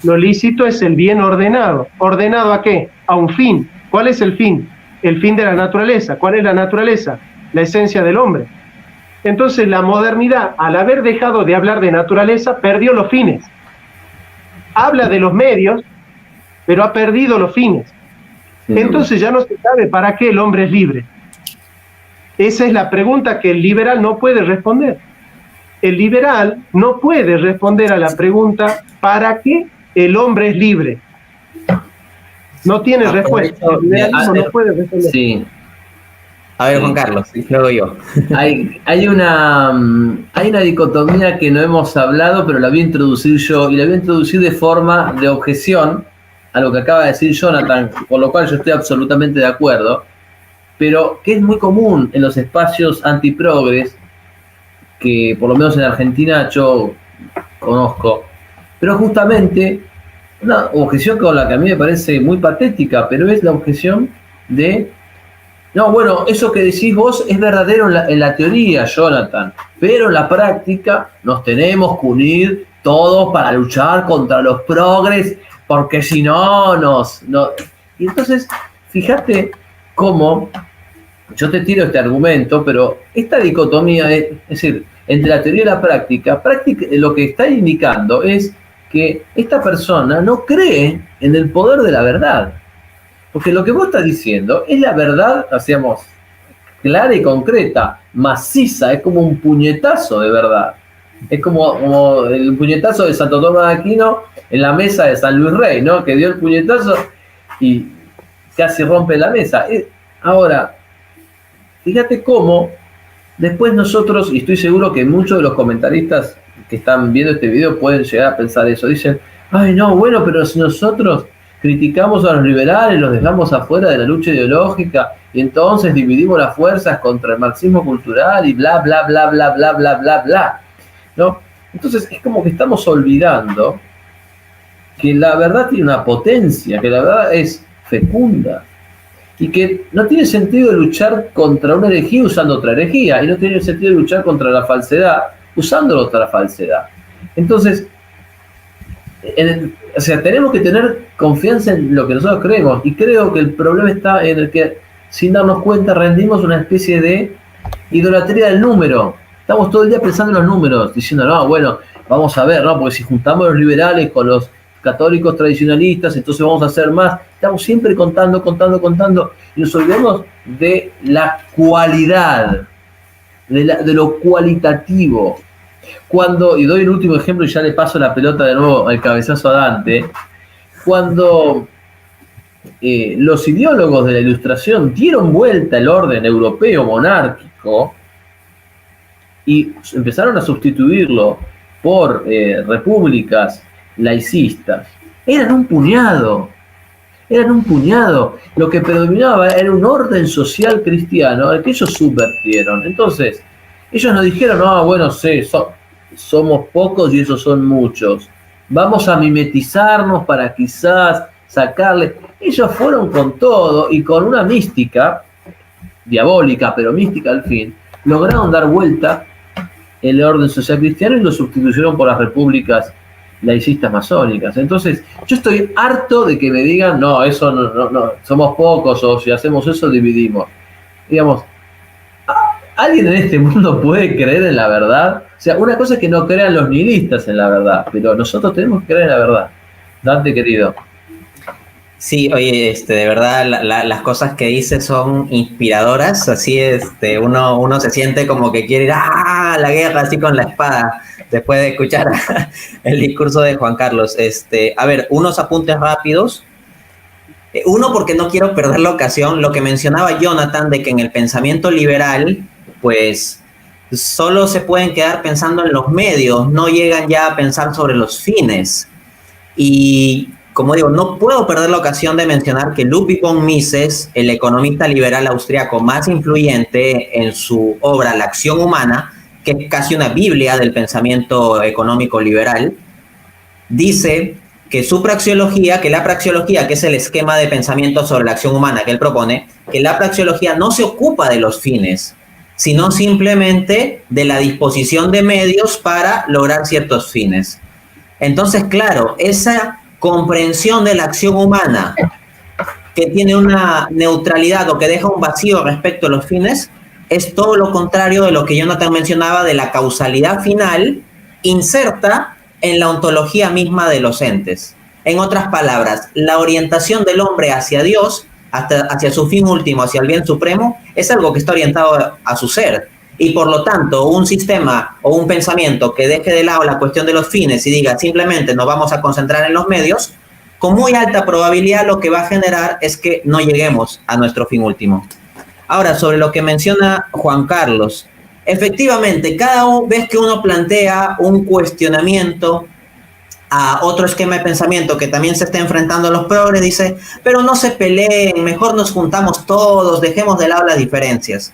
Lo lícito es el bien ordenado. ¿Ordenado a qué? A un fin. ¿Cuál es el fin? El fin de la naturaleza. ¿Cuál es la naturaleza? La esencia del hombre. Entonces la modernidad, al haber dejado de hablar de naturaleza, perdió los fines. Habla de los medios, pero ha perdido los fines. Entonces ya no se sabe para qué el hombre es libre. Esa es la pregunta que el liberal no puede responder. El liberal no puede responder a la pregunta ¿para qué el hombre es libre? No tiene respuesta. El liberalismo no puede responder. Sí. A ver, Juan Carlos, luego yo. Hay una dicotomía que no hemos hablado, pero la voy a introducir yo, y la voy a introducir de forma de objeción a lo que acaba de decir Jonathan, con lo cual yo estoy absolutamente de acuerdo, pero que es muy común en los espacios antiprogres, que por lo menos en Argentina yo conozco, pero justamente una objeción con la que a mí me parece muy patética, pero es la objeción de: no, bueno, eso que decís vos es verdadero en la teoría, Jonathan, pero en la práctica nos tenemos que unir todos para luchar contra los progres, porque si no, no. Y entonces, fíjate cómo yo te tiro este argumento, pero esta dicotomía, es decir, entre la teoría y la práctica, lo que está indicando es que esta persona no cree en el poder de la verdad. Porque lo que vos estás diciendo es la verdad, hacíamos clara y concreta, maciza, es como un puñetazo de verdad. Es como el puñetazo de Santo Tomás de Aquino en la mesa de San Luis Rey, ¿no? Que dio el puñetazo y casi rompe la mesa. Ahora, fíjate cómo después nosotros, y estoy seguro que muchos de los comentaristas que están viendo este video pueden llegar a pensar eso, dicen: ay, no, bueno, pero si nosotros criticamos a los liberales, los dejamos afuera de la lucha ideológica y entonces dividimos las fuerzas contra el marxismo cultural y bla, bla, bla, bla, bla, bla, bla, bla, ¿no? Entonces es como que estamos olvidando que la verdad tiene una potencia, que la verdad es fecunda y que no tiene sentido luchar contra una herejía usando otra herejía, y no tiene sentido luchar contra la falsedad usando otra falsedad. Entonces, o sea, tenemos que tener confianza en lo que nosotros creemos, y creo que el problema está en el que, sin darnos cuenta, rendimos una especie de idolatría del número. Estamos todo el día pensando en los números, diciendo: no, bueno, vamos a ver, ¿no? Porque si juntamos a los liberales con los católicos tradicionalistas, entonces vamos a hacer más. Estamos siempre contando, y nos olvidamos de la cualidad, de lo cualitativo. Y doy el último ejemplo y ya le paso la pelota de nuevo al cabezazo a Dante, cuando los ideólogos de la Ilustración dieron vuelta el orden europeo monárquico y empezaron a sustituirlo por repúblicas laicistas, eran un puñado. Lo que predominaba era un orden social cristiano al que ellos subvertieron. Entonces, ellos nos dijeron: no, bueno, sí, somos pocos y esos son muchos. Vamos a mimetizarnos para quizás sacarle. Ellos fueron con todo y con una mística diabólica, pero mística al fin, lograron dar vuelta el orden social cristiano y lo sustituyeron por las repúblicas laicistas masónicas. Entonces, yo estoy harto de que me digan, no, eso no, somos pocos, o si hacemos eso dividimos. Digamos, ¿alguien en este mundo puede creer en la verdad? O sea, una cosa es que no crean los nihilistas en la verdad, pero nosotros tenemos que creer en la verdad. Dante, querido. Sí, oye, de verdad, las cosas que dice son inspiradoras, así, uno se siente como que quiere ir a la guerra así con la espada, después de escuchar el discurso de Juan Carlos. A ver, unos apuntes rápidos. Uno, porque no quiero perder la ocasión, lo que mencionaba Jonathan, de que en el pensamiento liberal, pues, solo se pueden quedar pensando en los medios, no llegan ya a pensar sobre los fines. Y como digo, no puedo perder la ocasión de mencionar que Ludwig von Mises, el economista liberal austriaco más influyente en su obra La acción humana, que es casi una biblia del pensamiento económico liberal, dice que su praxeología, que la praxeología, que es el esquema de pensamiento sobre la acción humana que él propone, que la praxeología no se ocupa de los fines, sino simplemente de la disposición de medios para lograr ciertos fines. Entonces, claro, esa comprensión de la acción humana que tiene una neutralidad o que deja un vacío respecto a los fines es todo lo contrario de lo que Jonathan mencionaba de la causalidad final inserta en la ontología misma de los entes. En otras palabras, la orientación del hombre hacia Dios, hacia su fin último, hacia el bien supremo, es algo que está orientado a su ser. Y por lo tanto, un sistema o un pensamiento que deje de lado la cuestión de los fines y diga simplemente nos vamos a concentrar en los medios, con muy alta probabilidad lo que va a generar es que no lleguemos a nuestro fin último. Ahora, sobre lo que menciona Juan Carlos, efectivamente, cada vez que uno plantea un cuestionamiento a otro esquema de pensamiento que también se está enfrentando a los progres, dice, pero no se peleen, mejor nos juntamos todos, dejemos de lado las diferencias.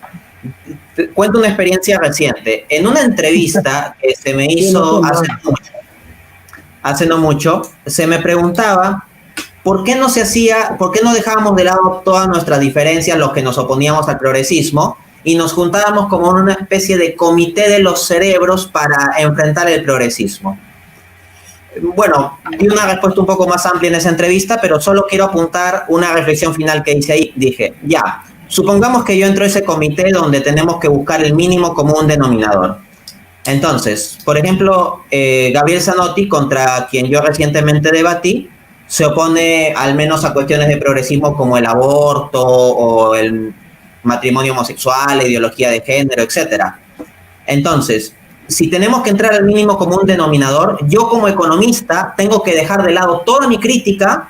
Te cuento una experiencia reciente. En una entrevista que se me hizo hace no mucho, se me preguntaba por qué no dejábamos de lado todas nuestras diferencias, los que nos oponíamos al progresismo, y nos juntábamos como en una especie de comité de los cerebros para enfrentar el progresismo. Bueno, di una respuesta un poco más amplia en esa entrevista, pero solo quiero apuntar una reflexión final que hice ahí. Dije, ya, supongamos que yo entro a ese comité donde tenemos que buscar el mínimo común denominador. Entonces, por ejemplo, Gabriel Zanotti, contra quien yo recientemente debatí, se opone al menos a cuestiones de progresismo como el aborto o el matrimonio homosexual, la ideología de género, etc. Entonces, si tenemos que entrar al mínimo común denominador, yo como economista tengo que dejar de lado toda mi crítica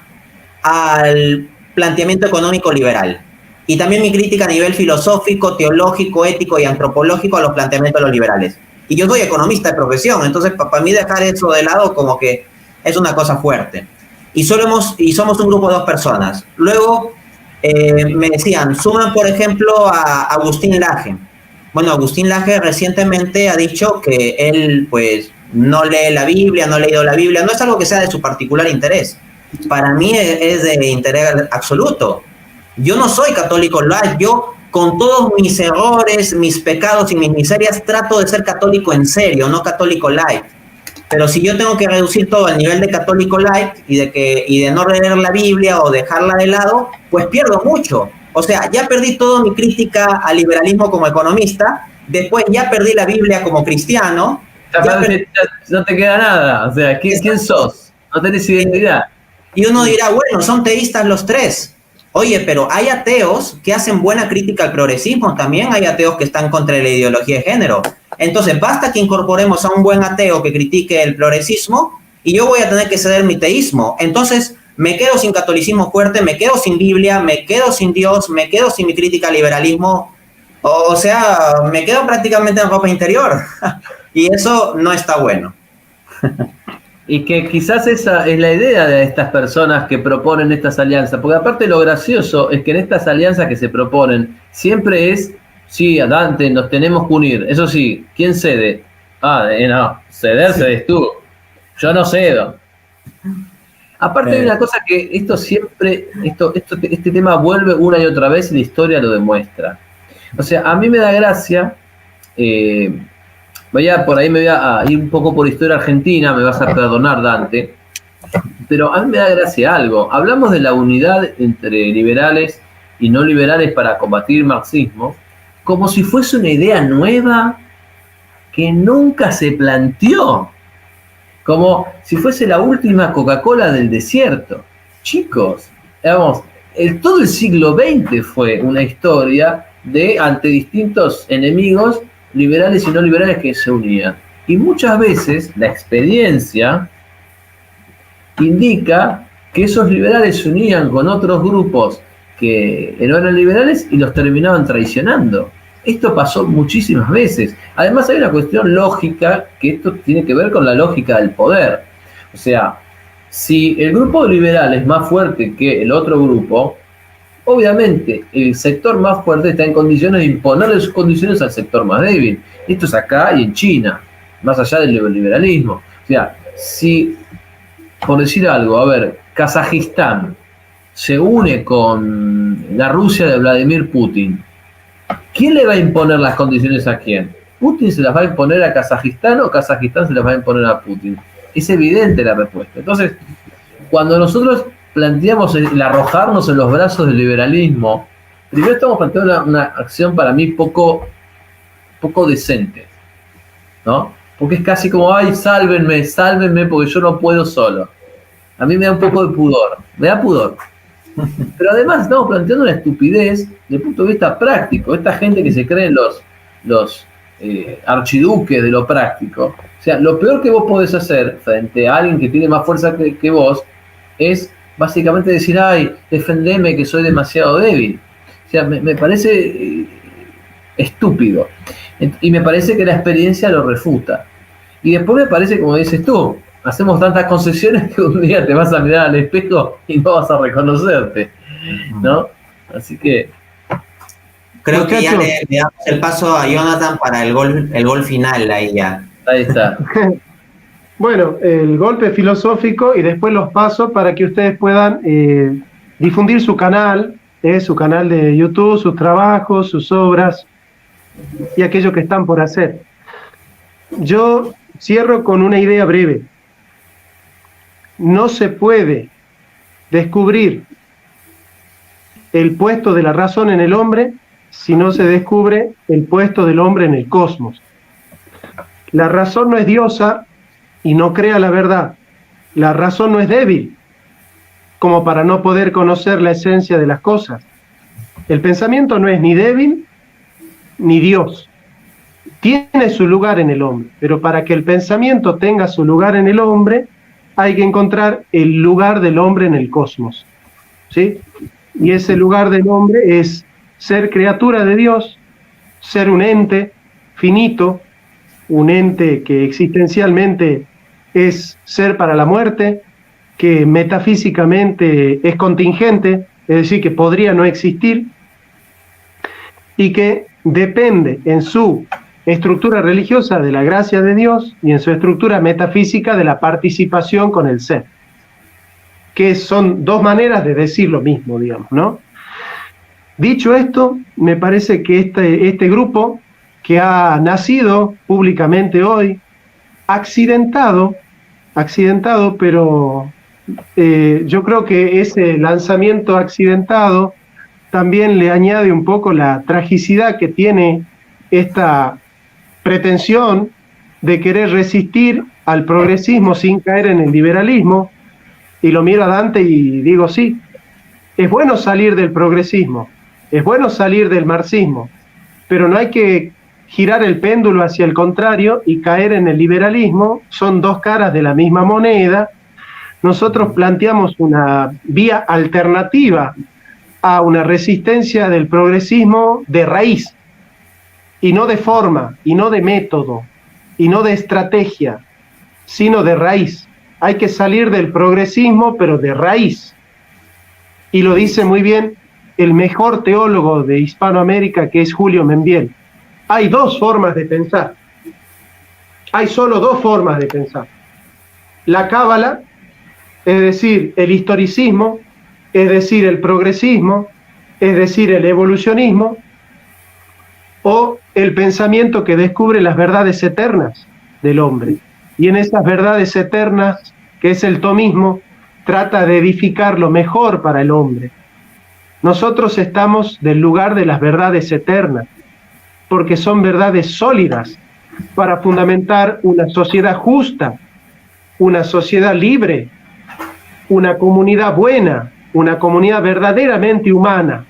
al planteamiento económico liberal. Y también mi crítica a nivel filosófico, teológico, ético y antropológico a los planteamientos de los liberales. Y yo soy economista de profesión, entonces para mí dejar eso de lado como que es una cosa fuerte. Y somos un grupo de 2 personas. Luego me decían, suman por ejemplo a Agustín Laje. Bueno, Agustín Laje recientemente ha dicho que él pues no lee la Biblia, no ha leído la Biblia, no es algo que sea de su particular interés. Para mí es de interés absoluto. Yo no soy católico light, yo con todos mis errores, mis pecados y mis miserias trato de ser católico en serio, no católico light. Pero si yo tengo que reducir todo al nivel de católico light y de no leer la Biblia o dejarla de lado, pues pierdo mucho. O sea, ya perdí toda mi crítica al liberalismo como economista, después ya perdí la Biblia como cristiano. No te queda nada, o sea, ¿quién sos? No tenés identidad. Y uno dirá, bueno, son teístas los 3. Oye, pero hay ateos que hacen buena crítica al progresismo, también hay ateos que están contra la ideología de género. Entonces, basta que incorporemos a un buen ateo que critique el progresismo y yo voy a tener que ceder mi teísmo. Entonces, me quedo sin catolicismo fuerte, me quedo sin Biblia, me quedo sin Dios, me quedo sin mi crítica al liberalismo. O sea, me quedo prácticamente en ropa interior. Y eso no está bueno. Y que quizás esa es la idea de estas personas que proponen estas alianzas, porque aparte lo gracioso es que en estas alianzas que se proponen siempre es, sí, Dante, nos tenemos que unir, eso sí, ¿quién cede? No, cedes tú, yo no cedo. Aparte hay una cosa que este tema vuelve una y otra vez y la historia lo demuestra. O sea, a mí me da gracia, por ahí me voy a ir un poco por historia argentina, me vas a perdonar, Dante, pero a mí me da gracia algo. Hablamos de la unidad entre liberales y no liberales para combatir el marxismo, como si fuese una idea nueva que nunca se planteó, como si fuese la última Coca-Cola del desierto. Chicos, digamos, todo el siglo XX fue una historia de ante distintos enemigos, liberales y no liberales, que se unían. Y muchas veces la experiencia indica que esos liberales se unían con otros grupos que no eran liberales y los terminaban traicionando. Esto pasó muchísimas veces. Además hay una cuestión lógica, que esto tiene que ver con la lógica del poder. O sea, si el grupo liberal es más fuerte que el otro grupo, obviamente el sector más fuerte está en condiciones de imponerle sus condiciones al sector más débil. Esto es acá y en China, más allá del liberalismo. O sea, si, por decir algo, a ver, Kazajistán se une con la Rusia de Vladimir Putin, ¿quién le va a imponer las condiciones a quién? ¿Putin se las va a imponer a Kazajistán o Kazajistán se las va a imponer a Putin? Es evidente la respuesta. Entonces, cuando nosotros planteamos el arrojarnos en los brazos del liberalismo, primero estamos planteando una acción para mí poco decente, ¿no? Porque es casi como, ay, sálvenme porque yo no puedo solo. A mí me da un poco de pudor, me da pudor. Pero además estamos planteando una estupidez desde el punto de vista práctico. Esta gente que se cree los archiduques de lo práctico. O sea, lo peor que vos podés hacer frente a alguien que tiene más fuerza que vos es básicamente decir, ay, defendeme que soy demasiado débil. O sea, me parece estúpido. Y me parece que la experiencia lo refuta. Y después me parece, como dices tú, hacemos tantas concesiones que un día te vas a mirar al espejo y no vas a reconocerte, ¿no? Así que... Creo que ya le damos el paso a Jonathan para el gol final ahí ya. Ahí está. Bueno, el golpe filosófico y después los pasos para que ustedes puedan difundir su canal de YouTube, sus trabajos, sus obras y aquello que están por hacer. Yo cierro con una idea breve. No se puede descubrir el puesto de la razón en el hombre si no se descubre el puesto del hombre en el cosmos. La razón no es diosa y no crea la verdad. La razón no es débil como para no poder conocer la esencia de las cosas. El pensamiento no es ni débil ni Dios. Tiene su lugar en el hombre, pero para que el pensamiento tenga su lugar en el hombre, hay que encontrar el lugar del hombre en el cosmos, ¿sí? Y ese lugar del hombre es ser criatura de Dios, ser un ente finito, un ente que existencialmente es ser para la muerte, que metafísicamente es contingente, es decir, que podría no existir, y que depende en su estructura religiosa de la gracia de Dios y en su estructura metafísica de la participación con el ser, que son dos maneras de decir lo mismo, digamos, ¿no? Dicho esto, me parece que este grupo que ha nacido públicamente hoy, accidentado, pero yo creo que ese lanzamiento accidentado también le añade un poco la tragicidad que tiene esta pretensión de querer resistir al progresismo sin caer en el liberalismo. Y lo miro a Dante y digo, sí, es bueno salir del progresismo, es bueno salir del marxismo, pero no hay que girar el péndulo hacia el contrario y caer en el liberalismo. Son dos caras de la misma moneda. Nosotros planteamos una vía alternativa a una resistencia del progresismo de raíz, y no de forma, y no de método, y no de estrategia, sino de raíz. Hay que salir del progresismo, pero de raíz. Y lo dice muy bien el mejor teólogo de Hispanoamérica, que es Julio Membiel. Hay dos formas de pensar. Hay solo dos formas de pensar. La cábala es decir, el historicismo, es decir, el progresismo, es decir, el evolucionismo, o el pensamiento que descubre las verdades eternas del hombre. Y en esas verdades eternas, que es el tomismo, trata de edificar lo mejor para el hombre. Nosotros estamos del lugar de las verdades eternas, porque son verdades sólidas para fundamentar una sociedad justa, una sociedad libre, una comunidad buena, una comunidad verdaderamente humana.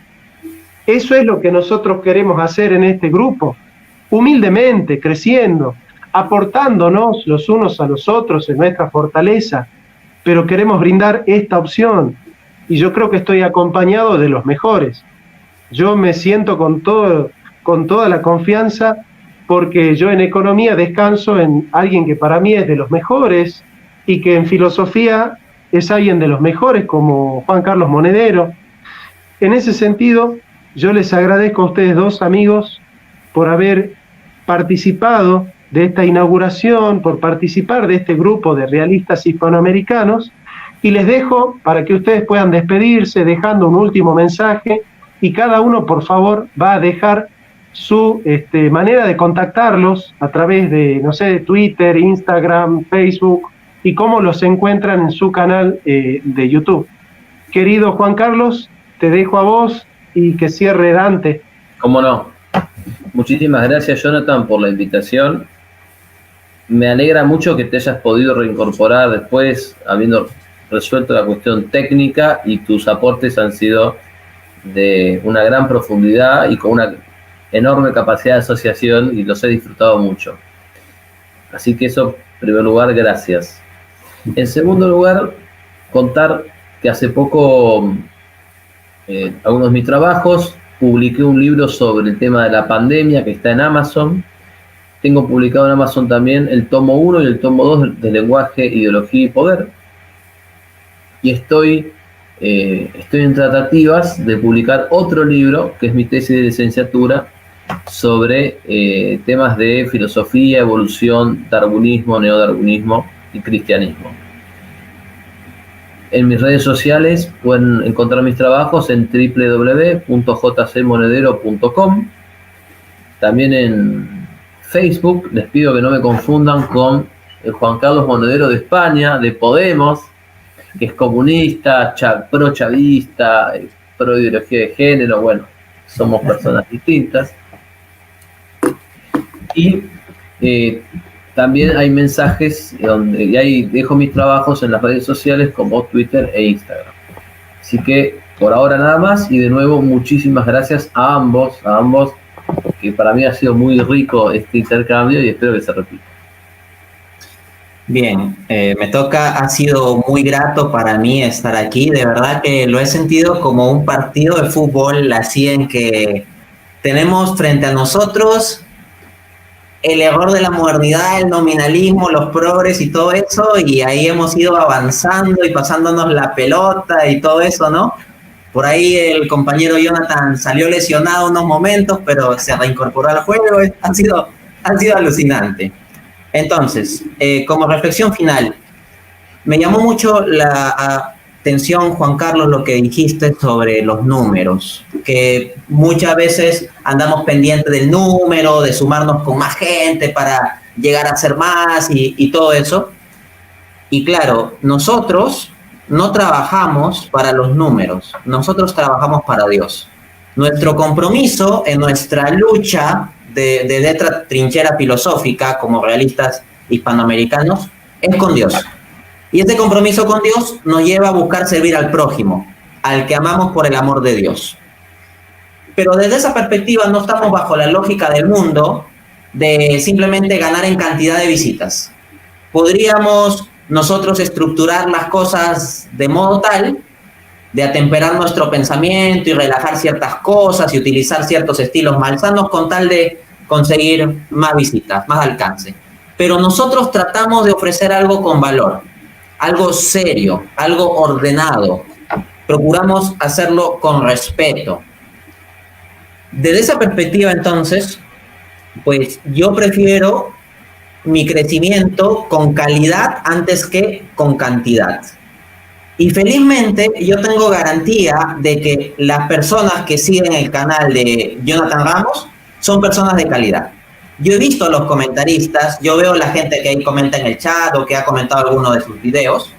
Eso es lo que nosotros queremos hacer en este grupo, humildemente, creciendo, aportándonos los unos a los otros en nuestra fortaleza, pero queremos brindar esta opción, y yo creo que estoy acompañado de los mejores. Yo me siento con toda la confianza, porque yo en economía descanso en alguien que para mí es de los mejores, y que en filosofía es alguien de los mejores, como Juan Carlos Monedero. En ese sentido, yo les agradezco a ustedes dos, amigos, por haber participado de esta inauguración, por participar de este grupo de realistas hispanoamericanos, y les dejo para que ustedes puedan despedirse dejando un último mensaje, y cada uno, por favor, va a dejar su manera de contactarlos a través de, no sé, Twitter, Instagram, Facebook, y cómo los encuentran en su canal de YouTube. Querido Juan Carlos, te dejo a vos y que cierre Dante. ¿Cómo no? Muchísimas gracias, Jonathan, por la invitación. Me alegra mucho que te hayas podido reincorporar después, habiendo resuelto la cuestión técnica, y tus aportes han sido de una gran profundidad y con una enorme capacidad de asociación, y los he disfrutado mucho. Así que eso, en primer lugar, gracias. En segundo lugar, contar que hace poco, algunos de mis trabajos, publiqué un libro sobre el tema de la pandemia que está en Amazon. Tengo publicado en Amazon también el tomo 1 y el tomo 2 de Lenguaje, Ideología y Poder. Y estoy en tratativas de publicar otro libro, que es mi tesis de licenciatura, sobre temas de filosofía, evolución, darwinismo, neodarwinismo y cristianismo. En mis redes sociales pueden encontrar mis trabajos en www.jcmonedero.com. También en Facebook, les pido que no me confundan con el Juan Carlos Monedero de España, de Podemos, que es comunista, pro-chavista, pro-ideología de género. Bueno, somos personas distintas. Y también hay mensajes y ahí dejo mis trabajos en las redes sociales como Twitter e Instagram. Así que por ahora nada más, y de nuevo muchísimas gracias a ambos, que para mí ha sido muy rico este intercambio y espero que se repita. Bien, me toca, ha sido muy grato para mí estar aquí, de verdad que lo he sentido como un partido de fútbol, así en que tenemos frente a nosotros el error de la modernidad, el nominalismo, los progres y todo eso, y ahí hemos ido avanzando y pasándonos la pelota y todo eso, ¿no? Por ahí el compañero Jonathan salió lesionado unos momentos, pero se reincorporó al juego. Ha sido alucinante. Entonces, como reflexión final, me llamó mucho la atención, Juan Carlos, lo que dijiste sobre los números, que muchas veces andamos pendientes del número, de sumarnos con más gente para llegar a ser más y todo eso. Y claro, nosotros no trabajamos para los números, nosotros trabajamos para Dios. Nuestro compromiso en nuestra lucha de esta trinchera filosófica como realistas hispanoamericanos es con Dios. Y este compromiso con Dios nos lleva a buscar servir al prójimo, al que amamos por el amor de Dios. Pero desde esa perspectiva no estamos bajo la lógica del mundo de simplemente ganar en cantidad de visitas. Podríamos nosotros estructurar las cosas de modo tal de atemperar nuestro pensamiento y relajar ciertas cosas y utilizar ciertos estilos malsanos con tal de conseguir más visitas, más alcance. Pero nosotros tratamos de ofrecer algo con valor, algo serio, algo ordenado. Procuramos hacerlo con respeto. Desde esa perspectiva, entonces, pues yo prefiero mi crecimiento con calidad antes que con cantidad. Y felizmente yo tengo garantía de que las personas que siguen el canal de Jonathan Ramos son personas de calidad. Yo he visto a los comentaristas, yo veo la gente que ahí comenta en el chat o que ha comentado alguno de sus videos,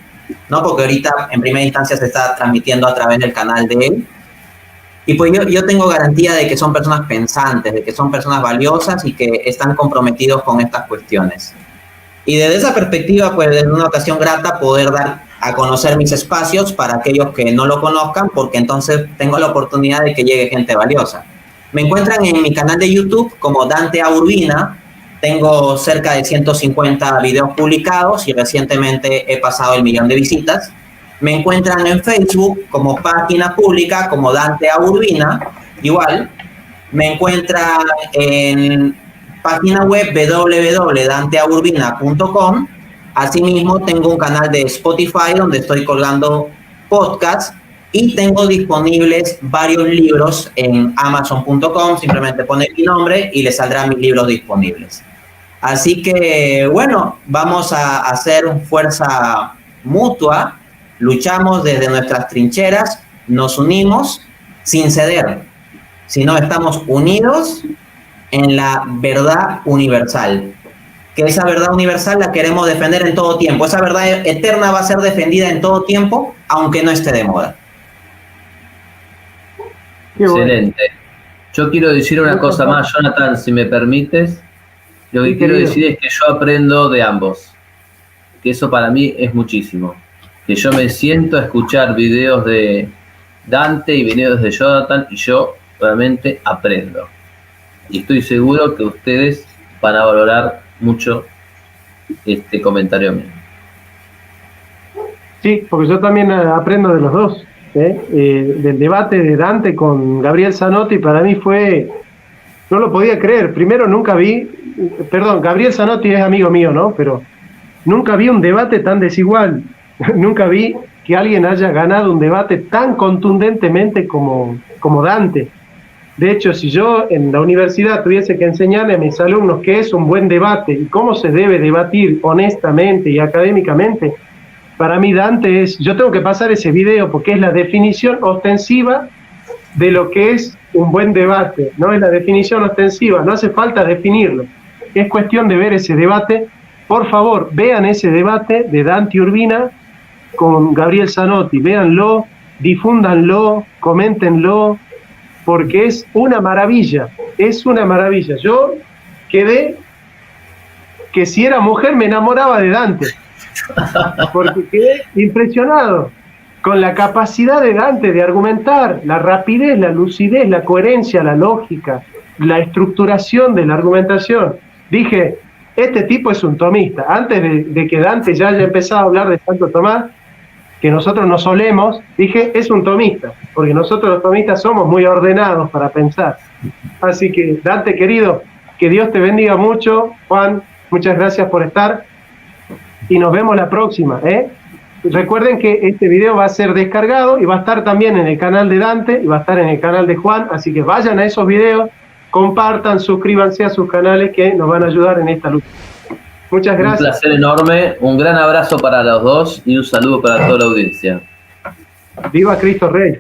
¿no? Porque ahorita en primera instancia se está transmitiendo a través del canal de él. Y pues yo tengo garantía de que son personas pensantes, de que son personas valiosas y que están comprometidos con estas cuestiones. Y desde esa perspectiva, pues es una ocasión grata poder dar a conocer mis espacios para aquellos que no lo conozcan, porque entonces tengo la oportunidad de que llegue gente valiosa. Me encuentran en mi canal de YouTube como Dante A. Urbina. Tengo cerca de 150 videos publicados y recientemente he pasado el 1.000.000 de visitas. Me encuentran en Facebook como página pública como Dante A. Urbina, igual. Me encuentran en página web www.danteaurbina.com. Asimismo, tengo un canal de Spotify donde estoy colgando podcasts y tengo disponibles varios libros en amazon.com. Simplemente pone mi nombre y le saldrán mis libros disponibles. Así que, bueno, vamos a hacer fuerza mutua, luchamos desde nuestras trincheras, nos unimos sin ceder, sino estamos unidos en la verdad universal. Que esa verdad universal la queremos defender en todo tiempo. Esa verdad eterna va a ser defendida en todo tiempo, aunque no esté de moda. Excelente. Yo quiero decir una cosa más, Jonathan, si me permites. Lo que quiero decir es que yo aprendo de ambos. Que eso para mí es muchísimo. Que yo me siento a escuchar videos de Dante y videos de Jonathan y yo realmente aprendo. Y estoy seguro que ustedes van a valorar mucho este comentario mío. Sí, porque yo también aprendo de los dos. Del debate de Dante con Gabriel Zanotti para mí fue, no lo podía creer. Primero nunca vi, Gabriel Zanotti es amigo mío, ¿no? Pero nunca vi un debate tan desigual. Nunca vi que alguien haya ganado un debate tan contundentemente como Dante. De hecho, si yo en la universidad tuviese que enseñarle a mis alumnos qué es un buen debate y cómo se debe debatir honestamente y académicamente, para mí Dante es, yo tengo que pasar ese video porque es la definición ostensiva de lo que es un buen debate, no es la definición ostensiva, no hace falta definirlo, es cuestión de ver ese debate. Por favor, vean ese debate de Dante Urbina con Gabriel Zanotti, véanlo, difúndanlo, coméntenlo, porque es una maravilla, es una maravilla. Yo quedé que si era mujer me enamoraba de Dante, porque quedé impresionado con la capacidad de Dante de argumentar, la rapidez, la lucidez, la coherencia, la lógica, la estructuración de la argumentación. Dije, este tipo es un tomista. Antes de que Dante ya haya empezado a hablar de Santo Tomás, que nosotros no solemos, dije, es un tomista, porque nosotros los tomistas somos muy ordenados para pensar. Así que, Dante, querido, que Dios te bendiga mucho. Juan, muchas gracias por estar, y nos vemos la próxima, ¿eh? Recuerden que este video va a ser descargado y va a estar también en el canal de Dante y va a estar en el canal de Juan, así que vayan a esos videos, compartan, suscríbanse a sus canales que nos van a ayudar en esta lucha. Muchas gracias. Un placer enorme, un gran abrazo para los dos y un saludo para toda la audiencia. ¡Viva Cristo Rey!